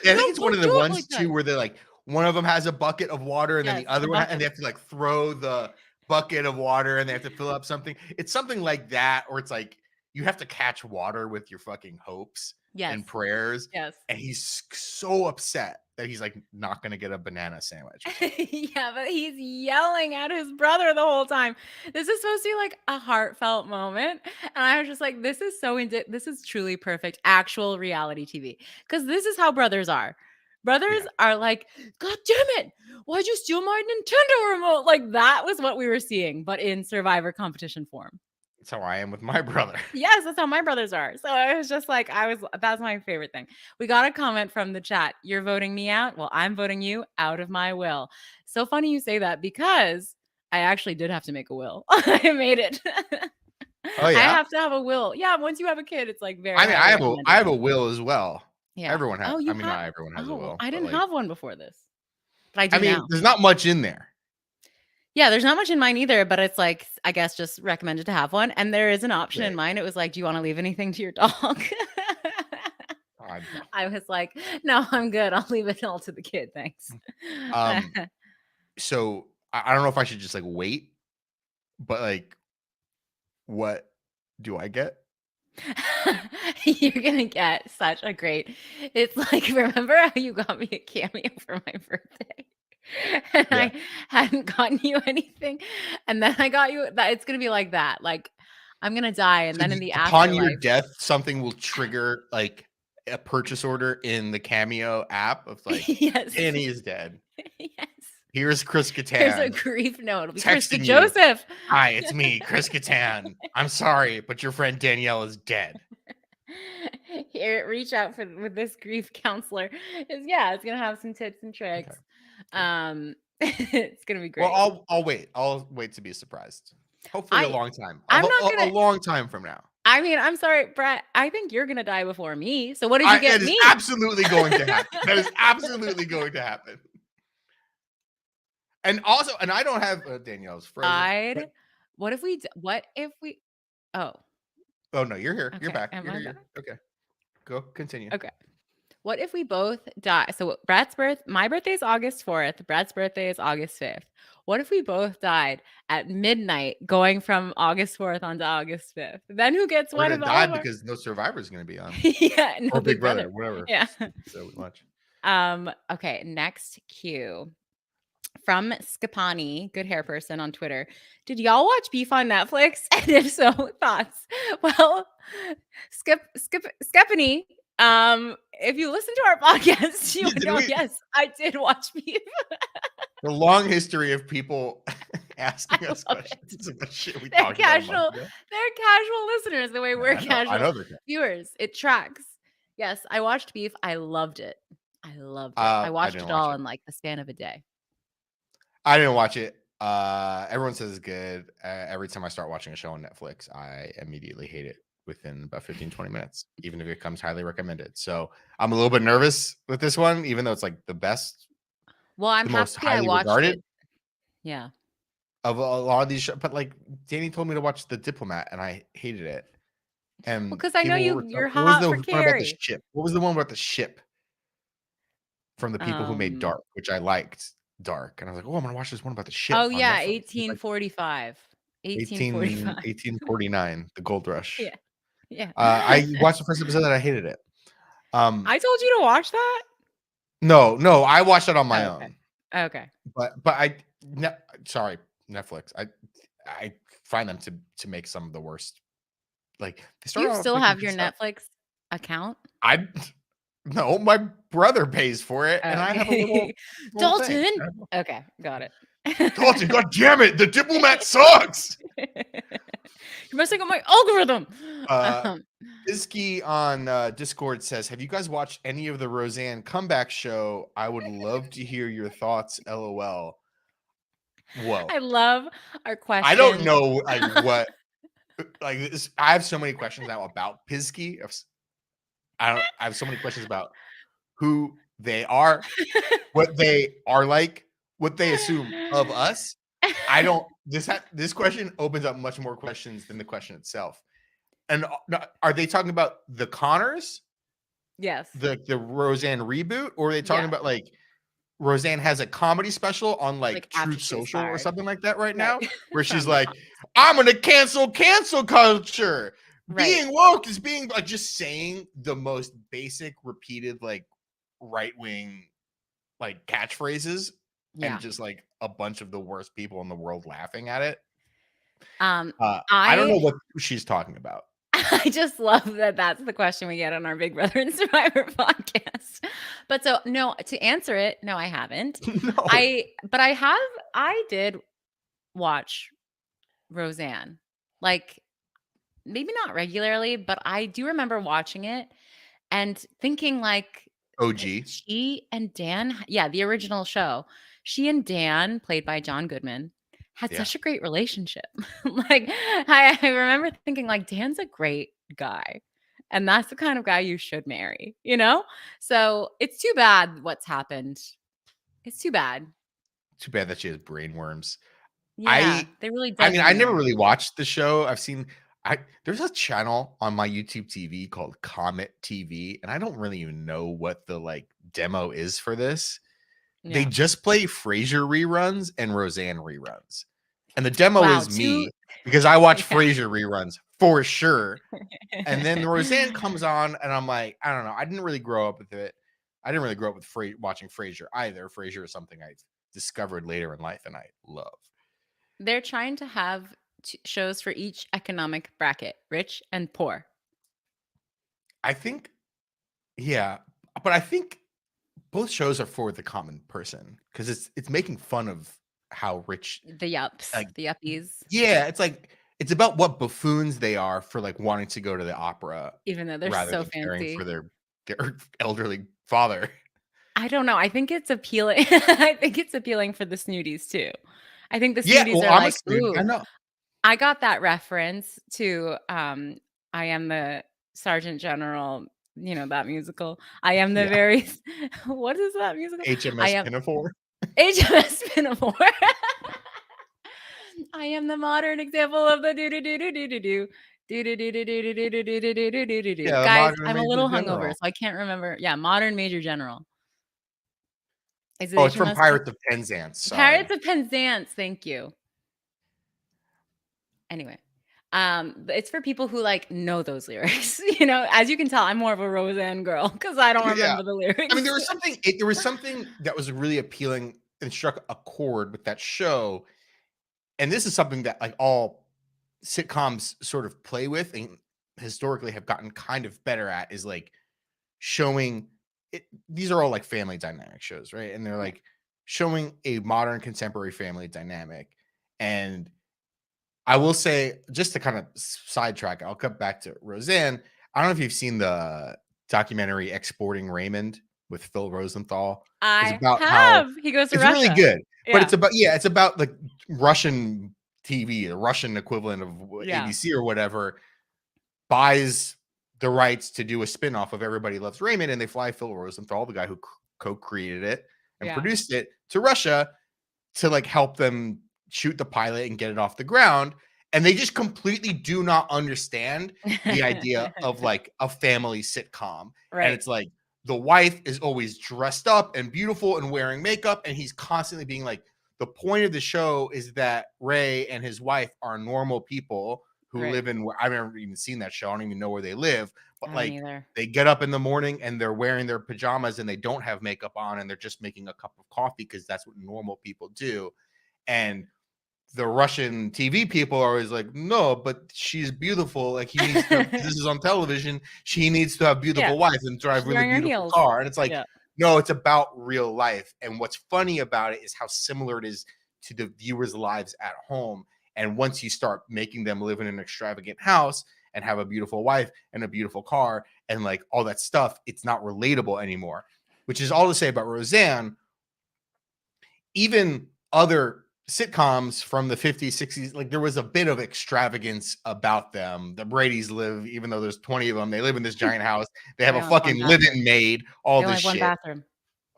Yeah, I think it's one of the ones too where they're like, one of them has a bucket of water and then the other one, and they have to like throw the bucket of water and they have to fill up something. It's something like that, or it's like you have to catch water with your fucking hopes. And prayers. Yes. And he's so upset that he's like not gonna get a banana sandwich. Yeah, but he's yelling at his brother the whole time. This is supposed to be like a heartfelt moment. And I was just like, this is this is truly perfect actual reality TV. Because this is how brothers are. Brothers are like, God damn it, why'd you steal my Nintendo remote? Like that was what we were seeing, but in Survivor competition form. That's how I am with my brother. Yes, that's how my brothers are. So I was just like, that's my favorite thing. We got a comment from the chat. You're voting me out? Well, I'm voting you out of my will. So funny you say that because I actually did have to make a will. I made it. Oh yeah. I have to have a will. Yeah, once you have a kid, it's like very. I mean, I have a will as well. Yeah. Everyone has. Not everyone has a will. I didn't have one before this. But I do now. There's not much in there. Yeah, there's not much in mine either, but it's like, I guess just recommended to have one. And there is an option in mine. It was like, do you want to leave anything to your dog? I was like, no, I'm good. I'll leave it all to the kid. Thanks. So I don't know if I should just like wait, but like, what do I get? You're going to get such a great, it's like, remember how you got me a cameo for my birthday? And I hadn't gotten you anything, and then I got you that. It's gonna be like that. Like I'm gonna die, and then in the afterlife, upon your death, something will trigger like a purchase order in the Cameo app of like, yes. Danny is dead. Yes. Here's Chris There's a Kattan grief note. It'll be Chris texting you. DeJoseph. Hi, it's me, Chris Kattan. I'm sorry, but your friend Danielle is dead. Here, reach out with this grief counselor. It's gonna have some tips and tricks. Okay. It's gonna be great. Well, I'll wait. I'll wait to be surprised. Hopefully, a long time. A long time from now. I mean, I'm sorry, Brett. I think you're gonna die before me. So what did you get me? That is absolutely going to happen. That is absolutely going to happen. And also, and I don't have Danielle's frozen. What if we? Oh. Oh no, you're here. Okay. You're back. Am you're I here. back? Okay. Go continue. Okay. What if we both die? So my birthday is August 4th. Brad's birthday is August 5th. What if we both died at midnight going from August 4th onto August 5th? Then who gets one of die because no Survivor is going to be on. Yeah, no or Big Brother, whatever. Yeah. So much. Okay, next cue. From Scapani, good hair person on Twitter. Did y'all watch Beef on Netflix? And if so, thoughts? Well, Scapani, if you listen to our podcast, you would know, yes, I did watch Beef. The long history of people asking us questions about shit we talked about. They're casual listeners the way we're casual. I know viewers. It tracks. Yes, I watched Beef. I loved it. I watched it all in like the span of a day. I didn't watch it. Everyone says it's good. Every time I start watching a show on Netflix, I immediately hate it within about 15-20 minutes, even if it comes highly recommended. So I'm a little bit nervous with this one, even though it's like the best. Well, I'm happy I watched it. Yeah. Of a lot of these shows, but like Danny told me to watch The Diplomat, and I hated it. And because I know you're hot for Carrie. What was the one about the ship? From the people who made Dark, which I liked. Dark, and I was like, oh, I'm gonna watch this one about the ship. Oh yeah, 1845. 1849, the gold rush. Yeah. I watched the first episode and I hated it. I told you to watch that? No, I watched it on my own. Okay. But sorry, Netflix. I find them to make some of the worst. Like you still have your Netflix account? No, my brother pays for it, and I have a little Dalton. Thing. Okay, got it. Dalton, God damn it, The Diplomat sucks. You're messing up my algorithm. Iski on Discord says, "Have you guys watched any of the Roseanne comeback show? I would love to hear your thoughts. LOL." Whoa! I love our question. I don't know what. Like this, I have so many questions now about Pisky. I have so many questions about who they are, what they are like, what they assume of us. I don't. This question opens up much more questions than the question itself. And are they talking about the Connors? Yes. The Roseanne reboot, or are they talking about like Roseanne has a comedy special on like Truth Social or something like that right now, where she's like, "I'm gonna cancel culture." Being woke is being like just saying the most basic, repeated, like right-wing, like catchphrases, and just like a bunch of the worst people in the world laughing at it. I don't know what she's talking about. I just love that that's the question we get on our Big Brother and Survivor podcast. But so no, to answer it, no, I haven't. No. I did watch Roseanne. Like maybe not regularly, but I do remember watching it and thinking like OG. She and Dan, the original show. She and Dan, played by John Goodman, had such a great relationship. Like I remember thinking like Dan's a great guy. And that's the kind of guy you should marry, you know? So it's too bad what's happened. It's too bad. Too bad that she has brain worms. Yeah, they really I mean, I never really watched the show. I've seen there's a channel on my YouTube TV called Comet TV, and I don't really even know what the like demo is for this. Yeah. They just play Frasier reruns and Roseanne reruns. And the demo is me because I watch Frasier reruns for sure. And then Roseanne comes on and I'm like, I don't know. I didn't really grow up with it. I didn't really grow up with watching Frasier either. Frasier is something I discovered later in life and I love. They're trying to have shows for each economic bracket, rich and poor. I think Yeah, but I think both shows are for the common person because it's making fun of how rich, The yups, like, the yuppies. yeah, it's like it's about what buffoons they are for like wanting to go to the opera Even though they're rather so than caring for fancy. their elderly father. I don't know. I think it's appealing. I think it's appealing for the snooties too. I think the Yeah, snooties well, are I'm a like, snooty. I ooh, know. I got that reference to I am the Sergeant General, that musical. I am the Yeah, very what is that musical? I HMS am Pinafore. HMS Pinafore. I am the modern example of the do do do do do do do. Do do do do do do do do do do do do do do. Yeah, the Guys, modern I'm a Major little hungover, General. so I can't remember. Yeah, Modern Major General. Is it Oh, it's from HMS? Pirates of Penzance. Pirates Sorry. of Penzance. Thank you. Anyway, it's for people who like know those lyrics. As you can tell, I'm more of a Roseanne girl because I don't Yeah, remember the I mean, lyrics. there was something that was really appealing and struck a chord with that show, and this is something that like all sitcoms sort of play with and historically have gotten kind of better at is like showing it. These are all like family dynamic shows, right? And they're Right. like showing a modern contemporary family dynamic. And I will say, just to kind of sidetrack, I'll cut back to Roseanne. I don't know if you've seen the documentary Exporting Raymond with Phil Rosenthal. It's I about how have. He goes to it's really Russia. good, but Yeah. it's about like Russian TV, the Russian equivalent of Yeah. ABC or whatever, buys the rights to do a spin-off of Everybody Loves Raymond, and they fly Phil Rosenthal, the guy who co-created it and Yeah. produced it, to Russia to like help them shoot the pilot and get it off the ground. And they just completely do not understand the idea of like a family sitcom. And Right. it's like the wife is always dressed up and beautiful and wearing makeup, and he's constantly being like, the point of the show is that Ray and his wife are normal people who Right. live in where I've never even seen that show. I don't even know where they live, I but don't like either. they get up in the morning and they're wearing their pajamas and they don't have makeup on and they're just making a cup of coffee because that's what normal people do. And the Russian TV people are always like, no, but she's beautiful. Like he needs to, this is on television. She needs to have Yeah. beautiful wife and drive She's really wearing her beautiful heels. car. And it's like, Yeah. no, it's about real life. And what's funny about it is how similar it is to the viewers' lives at home. And once you start making them live in an extravagant house and have a beautiful wife and a beautiful car and like all that stuff, it's not relatable anymore. Which is all to say about Roseanne. Even other sitcoms from the 50s, 60s, like there was a bit of extravagance about them. The Bradys live, even though there's 20 of them, they live in this giant house. They have They a only have one fucking live-in bathroom. maid, all They only this have one shit. bathroom.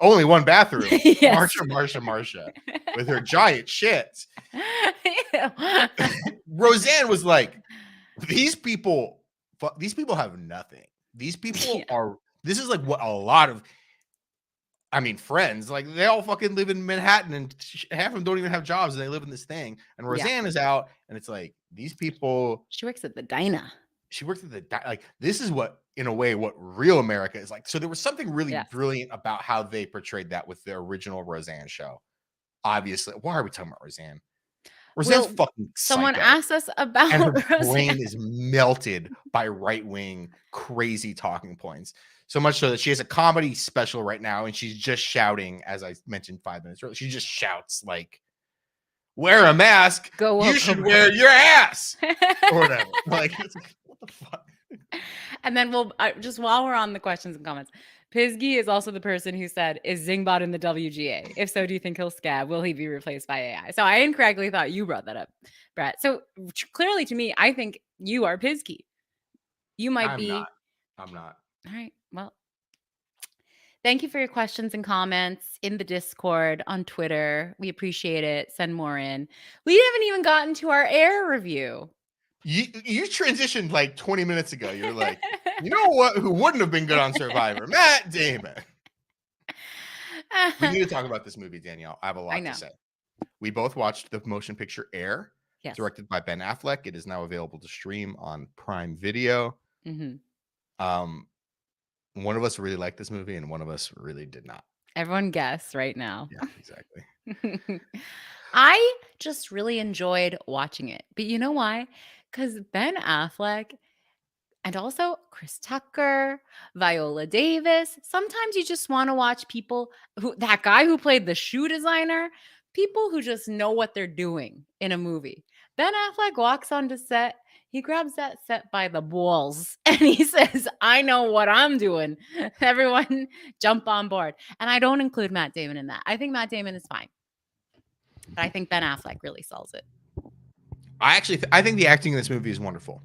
Only one bathroom. Yes. Marsha with her giant shits. Roseanne was like, these people have nothing. These people Yeah. are, this is like what a lot of, I mean, friends, like they all fucking live in Manhattan and half of them don't even have jobs and they live in this thing. And Yeah. Roseanne is out and it's like these people, She works at the diner. she works at like this is what, in a way, what real America is like. So there was something really Yes. brilliant about how they portrayed that with the original Roseanne show. Obviously, why are we talking about Roseanne? Roseanne's Well, fucking someone psycho. asked us And her about Roseanne. brain is melted by right-wing crazy talking points. So much so that she has a comedy special right now, and she's just shouting, as I mentioned 5 minutes earlier. She just shouts like, "Wear a mask. Go You woke, should go wear your ass," or whatever. Like, it's like, what the fuck? And then we'll just while we're on the questions and comments, Pisgy is also the person who said, "Is Zingbot in the WGA? If so, do you think he'll scab? Will he be replaced by AI?" So I incorrectly thought you brought that up, Brett. So clearly, to me, I think you are Pisgy. You might I'm be. not. I'm not. All right. Well, thank you for your questions and comments in the Discord, on Twitter. We appreciate it. Send more in. We haven't even gotten to our air review. You transitioned like 20 minutes ago. You're like, you know what? Who wouldn't have been good on Survivor? Matt Damon. We need to talk about this movie, Danielle. I have a lot to say. We both watched the motion picture Air, Yes. directed by Ben Affleck. It is now available to stream on Prime Video. One of us really liked this movie, and one of us really did not. Everyone guess right now. Yeah, exactly. I just really enjoyed watching it. But you know why? Because Ben Affleck, And also Chris Tucker, Viola Davis. Sometimes you just want to watch people that guy who played the shoe designer, people who just know what they're doing in a movie. Ben Affleck walks onto set. He grabs that set by the balls and he says, I know what I'm doing. Everyone jump on board. And I don't include Matt Damon in that. I think Matt Damon is fine. But I think Ben Affleck really sells it. I think the acting in this movie is wonderful.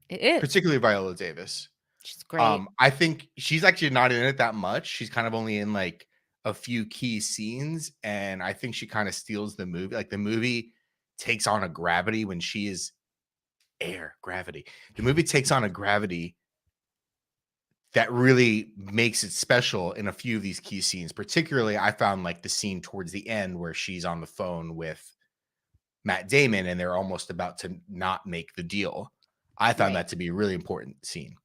It is. Particularly Viola Davis. She's great. I think she's actually not in it that much. She's kind of only in like a few key scenes, and I think she kind of steals the movie. Like the movie takes on a gravity when she is gravity. The movie takes on a gravity that really makes it special in a few of these key scenes. Particularly, I found like the scene towards the end where she's on the phone with Matt Damon and they're almost about to not make the deal. I found that to be a really important scene.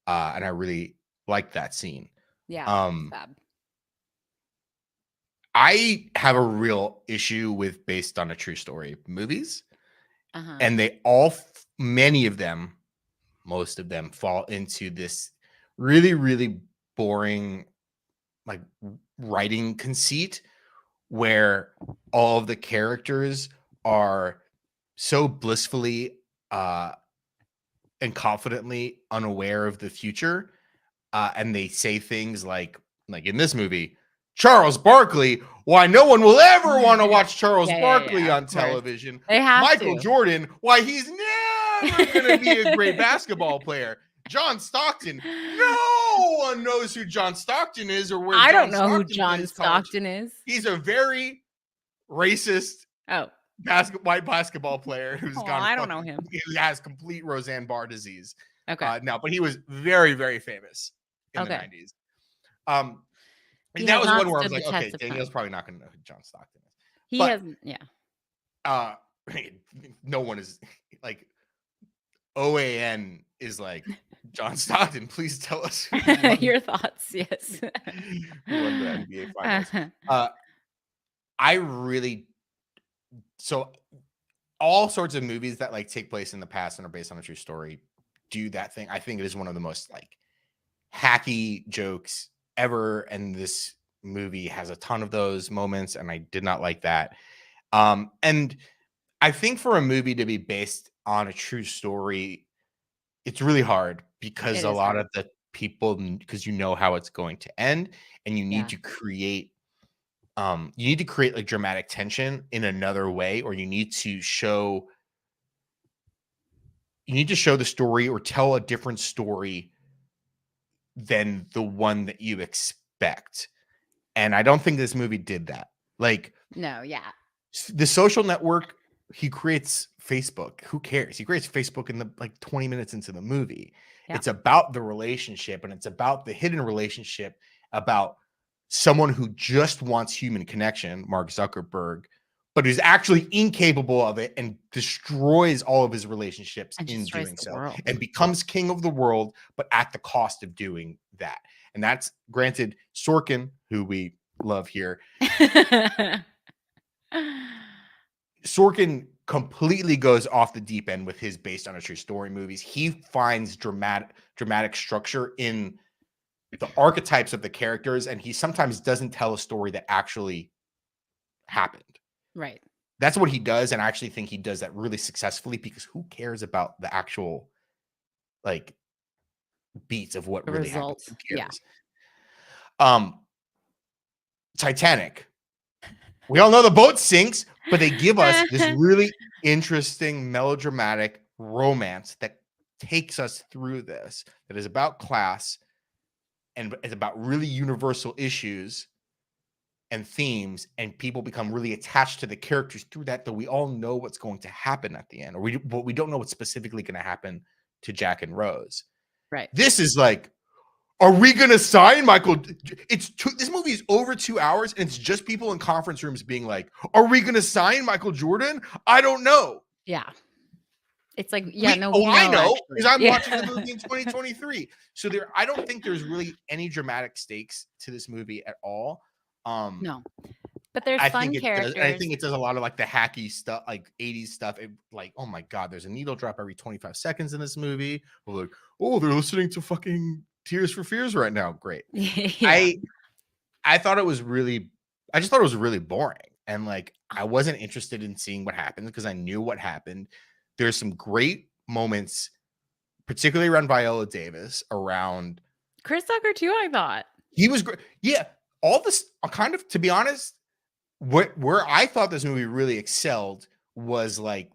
And I really liked that scene. Yeah. I have a real issue with based on a true story movies. And they all, many of them, most of them fall into this really, really boring, like writing conceit where all of the characters are so blissfully and confidently unaware of the future. And they say things like in this movie, Charles Barkley, why no one will ever want to watch Charles Barkley on television. Michael Jordan, why he's never going to be a great basketball player. John Stockton, no one knows who John Stockton is or where I don't know who John Stockton is. He's a very racist white basketball player who's gone. I don't know him. He has complete Roseanne Barr disease. Okay. Now, but he was very, very famous in the 90s. And that was one where I was like, okay, Danielle's probably not going to know who John Stockton is. He hasn't, yeah. No one is like, OAN is like, John Stockton, please tell us your thoughts. Yes. Who won the NBA finals. I really, so all sorts of movies that like take place in the past and are based on a true story do that thing. I think it is one of the most like hacky jokes ever, and this movie has a ton of those moments, and I did not like that. And I think for a movie to be based on a true story, it's really hard because a lot of the people, because you know how it's going to end, and you need to create like dramatic tension in another way, or you need to show the story or tell a different story than the one that you expect. And I don't think this movie did that. Like, no, yeah. The Social Network, he creates Facebook. Who cares? He creates Facebook in the like 20 minutes into the movie. Yeah. It's about the relationship, and it's about the hidden relationship, about someone who just wants human connection, Mark Zuckerberg, but who's actually incapable of it and destroys all of his relationships in doing so, and becomes king of the world, but at the cost of doing that. And that's, granted, Sorkin, who we love here. Sorkin completely goes off the deep end with his based on a true story movies. He finds dramatic structure in the archetypes of the characters, and he sometimes doesn't tell a story that actually happened. Right. That's what he does, and I actually think he does that really successfully, because who cares about the actual like beats of what really happened? Who cares? Yeah. Titanic. We all know the boat sinks, but they give us this really interesting melodramatic romance that takes us through this, that is about class and is about really universal issues and themes, and people become really attached to the characters through that, though we all know what's going to happen at the end, but we don't know what's specifically going to happen to Jack and Rose. Right. This is like, are we going to sign Michael? This movie is over 2 hours, and it's just people in conference rooms being like, are we going to sign Michael Jordan? I don't know. Yeah. It's like, I know, because I'm watching the movie in 2023. So I don't think there's really any dramatic stakes to this movie at all. No, But there's fun characters. I think it does a lot of like the hacky stuff, like 80s stuff. Like, oh my God, there's a needle drop every 25 seconds in this movie. We're like, oh, they're listening to fucking Tears for Fears right now. Great. Yeah. I just thought it was really boring. And like, I wasn't interested in seeing what happened because I knew what happened. There's some great moments, particularly around Viola Davis, around Chris Tucker too, I thought. He was great. Yeah. All this kind of, to be honest, where I thought this movie really excelled was like,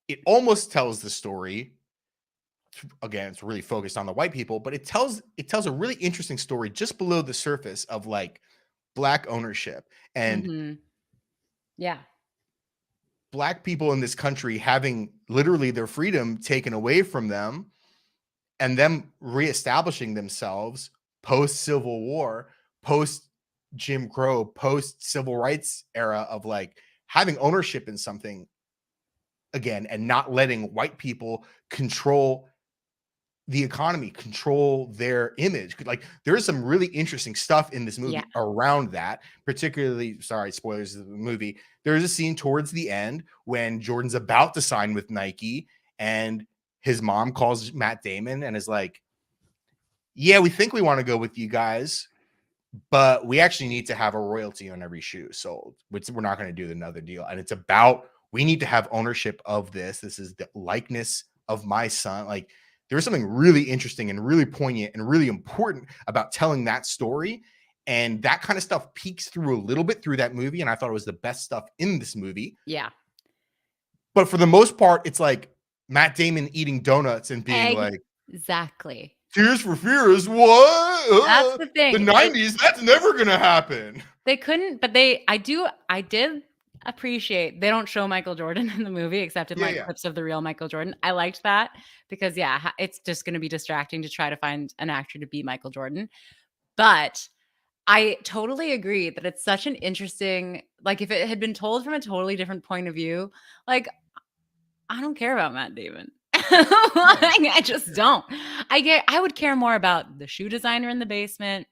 it almost tells the story. Again, it's really focused on the white people, but it tells a really interesting story just below the surface of like Black ownership and Black people in this country having literally their freedom taken away from them and them reestablishing themselves post Civil War, post Jim Crow, post civil rights era of like having ownership in something again and not letting white people control the economy, control their image. Like there is some really interesting stuff in this movie around that, particularly, sorry, spoilers of the movie. There's a scene towards the end when Jordan's about to sign with Nike and his mom calls Matt Damon and is like, yeah, we think we want to go with you guys, but we actually need to have a royalty on every shoe sold, which we're not going to do another deal. And it's about, we need to have ownership of this. This is the likeness of my son. Like there was something really interesting and really poignant and really important about telling that story. And that kind of stuff peeks through a little bit through that movie. And I thought it was the best stuff in this movie. Yeah. But for the most part, it's like Matt Damon eating donuts and being like, exactly. Tears for Fears, what? That's the thing. The 90s, that's never gonna happen. They couldn't, but I did appreciate they don't show Michael Jordan in the movie except in clips of the real Michael Jordan. I liked that because it's just going to be distracting to try to find an actor to be Michael Jordan. But I totally agree that it's such an interesting, like if it had been told from a totally different point of view, like I don't care about Matt Damon. I just don't. I would care more about the shoe designer in the basement.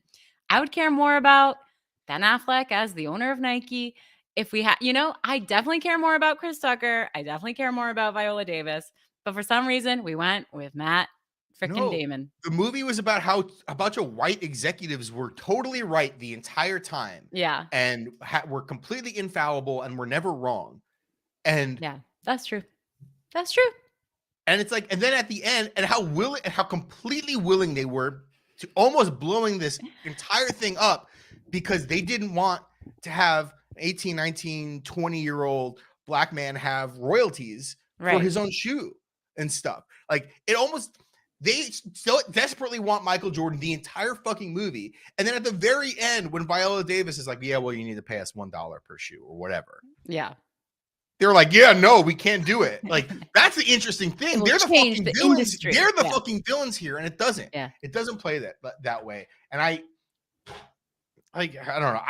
I would care more about Ben Affleck as the owner of Nike. If we had, I definitely care more about Chris Tucker. I definitely care more about Viola Davis. But for some reason, we went with Matt freaking Damon. The movie was about how a bunch of white executives were totally right the entire time. Yeah. And were completely infallible and were never wrong. And yeah, that's true. That's true. And it's like, and then at the end, and how completely willing they were to almost blowing this entire thing up because they didn't want to have 18, 19, 20-year-old Black man have royalties for his own shoe and stuff. Like they so desperately want Michael Jordan the entire fucking movie. And then at the very end, when Viola Davis is like, yeah, well, you need to pay us $1 per shoe or whatever. Yeah. They're like, yeah, no, we can't do it. Like, that's the interesting thing. They're the fucking villains. Industry. They're the fucking villains here, and it doesn't. Yeah. It doesn't play that way. And I don't know.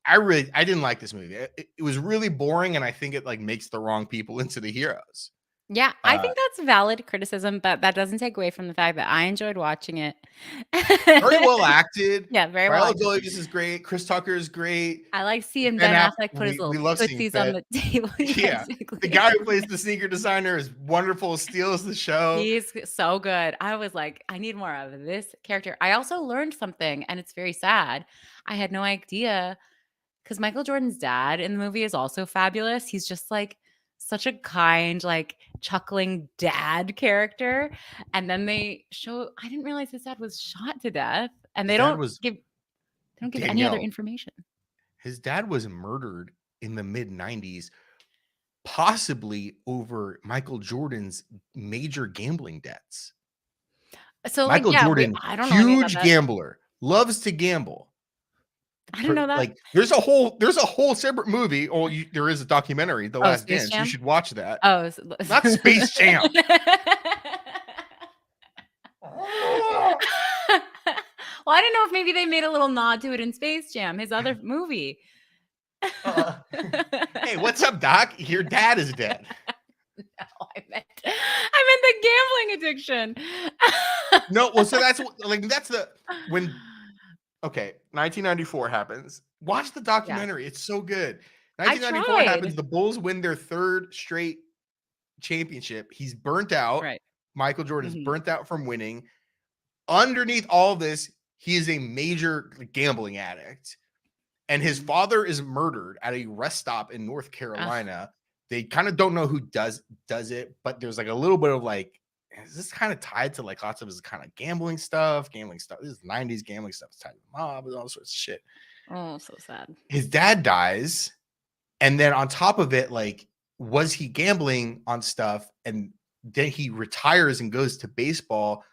I didn't like this movie. It was really boring, and I think it like makes the wrong people into the heroes. Yeah, I think that's valid criticism, but that doesn't take away from the fact that I enjoyed watching it. Very well acted. Yeah, very well. Viola Davis is great. Chris Tucker is great. I like seeing Ben Affleck put his little footsies on the table. Yeah, the guy who plays the sneaker designer is wonderful. Steals the show. He's so good. I was like, I need more of this character. I also learned something, and it's very sad. I had no idea because Michael Jordan's dad in the movie is also fabulous. He's just like such a kind, like chuckling dad character. And then they show, I didn't realize his dad was shot to death. And they don't give any other information. His dad was murdered in the mid-90s, possibly over Michael Jordan's major gambling debts. So Michael Jordan, I don't know, huge gambler, loves to gamble. I didn't know that. Like, there's a whole separate movie. Or there is a documentary, The Last Dance. You should watch that. Oh, not Space Jam. Well, I didn't know if maybe they made a little nod to it in Space Jam, his other movie. Hey, what's up, Doc? Your dad is dead. No, I meant the gambling addiction. No, well, so that's when 1994 happens. Watch the documentary. It's so good. I 1994 happens. tried. The Bulls win their 3rd straight championship. He's burnt out. Right. Michael Jordan is burnt out from winning. Underneath all of this, he is a major gambling addict. And his father is murdered at a rest stop in North Carolina. They kind of don't know who does it, but there's like a little bit of like, is this kind of tied to like lots of his kind of gambling stuff? This is 90s gambling stuff. It's tied to the mob and all sorts of shit. Oh, so sad. His dad dies. And then on top of it, like, was he gambling on stuff? And then he retires and goes to baseball.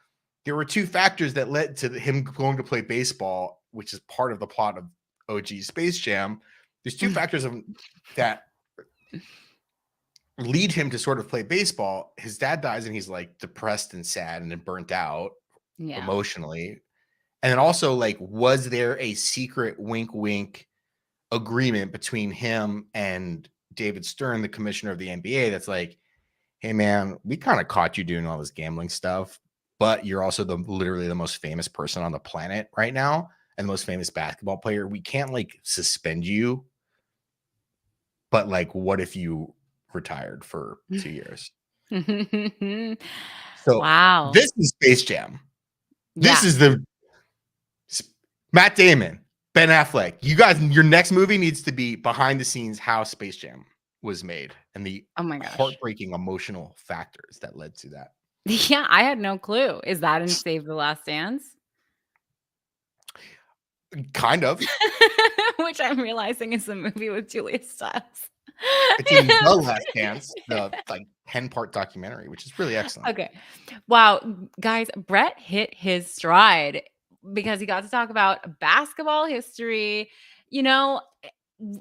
There were 2 factors that led to him going to play baseball, which is part of the plot of OG Space Jam. There's 2 factors that lead him to sort of play baseball. His dad dies and he's like depressed and sad and then burnt out emotionally. And then also, like, was there a secret wink agreement between him and David Stern, the commissioner of the NBA, that's like, hey man, we kind of caught you doing all this gambling stuff, but you're also literally the most famous person on the planet right now and the most famous basketball player. We can't like suspend you, but like, what if you retired for 2 years? So wow, this is Space Jam. This is the Matt Damon, Ben Affleck. You guys, your next movie needs to be behind the scenes how Space Jam was made and the heartbreaking emotional factors that led to that. Yeah, I had no clue. Is that in Save the Last Dance? Kind of. Which I'm realizing is a movie with Julia Stiles. It's in The Last Dance, the like 10-part documentary, which is really excellent. Okay. Wow, guys, Brett hit his stride because he got to talk about basketball history. You know,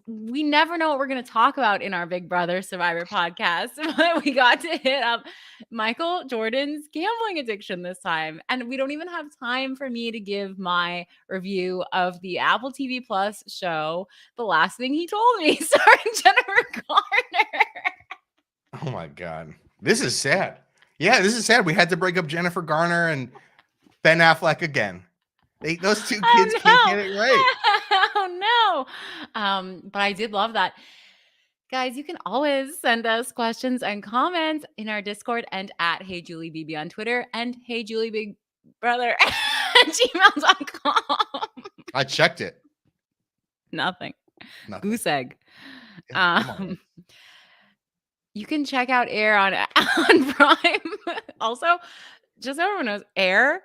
we never know what we're going to talk about in our Big Brother Survivor podcast, but we got to hit up Michael Jordan's gambling addiction this time. And we don't even have time for me to give my review of the Apple TV Plus show, The Last Thing He Told Me, starring Jennifer Garner. Oh my God. This is sad. Yeah, this is sad. We had to break up Jennifer Garner and Ben Affleck again. Those 2 kids can't get it right. Oh no. But I did love that. Guys, you can always send us questions and comments in our Discord and at Hey Julie BB on Twitter and Hey Julie Big Brother at gmail.com. I checked it. Nothing. Goose egg. You can check out Air on Prime. Also, just so everyone knows, Air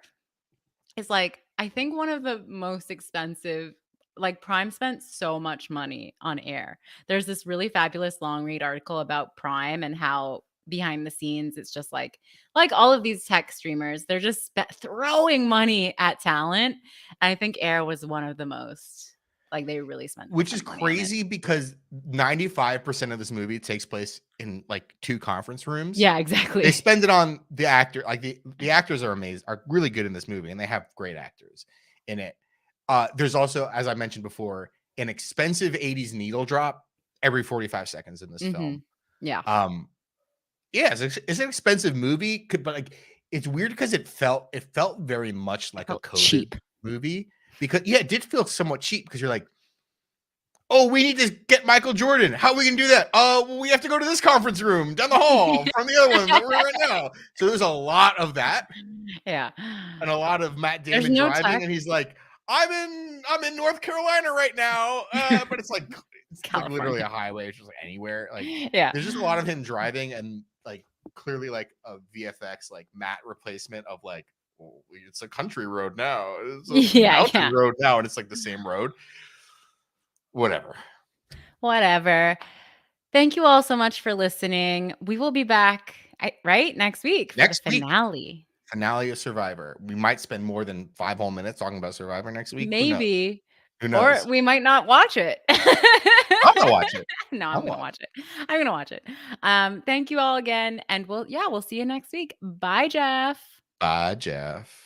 is like, I think one of the most expensive, like Prime spent so much money on Air. There's this really fabulous long read article about Prime and how behind the scenes, it's just like all of these tech streamers, they're just throwing money at talent. And I think Air was one of the most, like they really spent. Which is crazy because 95% of this movie takes place in like 2 conference rooms. Yeah, exactly. They spend it on the actor. Like the actors are amazing, are really good in this movie, and they have great actors in it. There's also, as I mentioned before, an expensive 80s needle drop every 45 seconds in this film. Yeah. Yeah, it's an expensive movie, but like it's weird because it felt very much like a cheap movie. Because it did feel somewhat cheap because you're like, oh, we need to get Michael Jordan. How are we gonna do that? Well, we have to go to this conference room down the hall from the other one that we're in right now. So there's a lot of that. Yeah. And a lot of Matt Damon driving, and he's like, I'm in North Carolina right now. But it's like literally a highway. It's just like anywhere. Like there's just a lot of him driving and like clearly like a VFX like matte replacement of like, well, it's a country road now. It's a mountain road now, and it's like the same road. Whatever. Thank you all so much for listening. We will be back next week for the finale. Finale of Survivor. We might spend more than 5 whole minutes talking about Survivor next week. Maybe. Who knows? Or we might not watch it. I'm gonna watch it. No, I'm gonna watch it. I'm gonna watch it. Thank you all again, and we'll see you next week. Bye, Jeff. Bye, Jeff.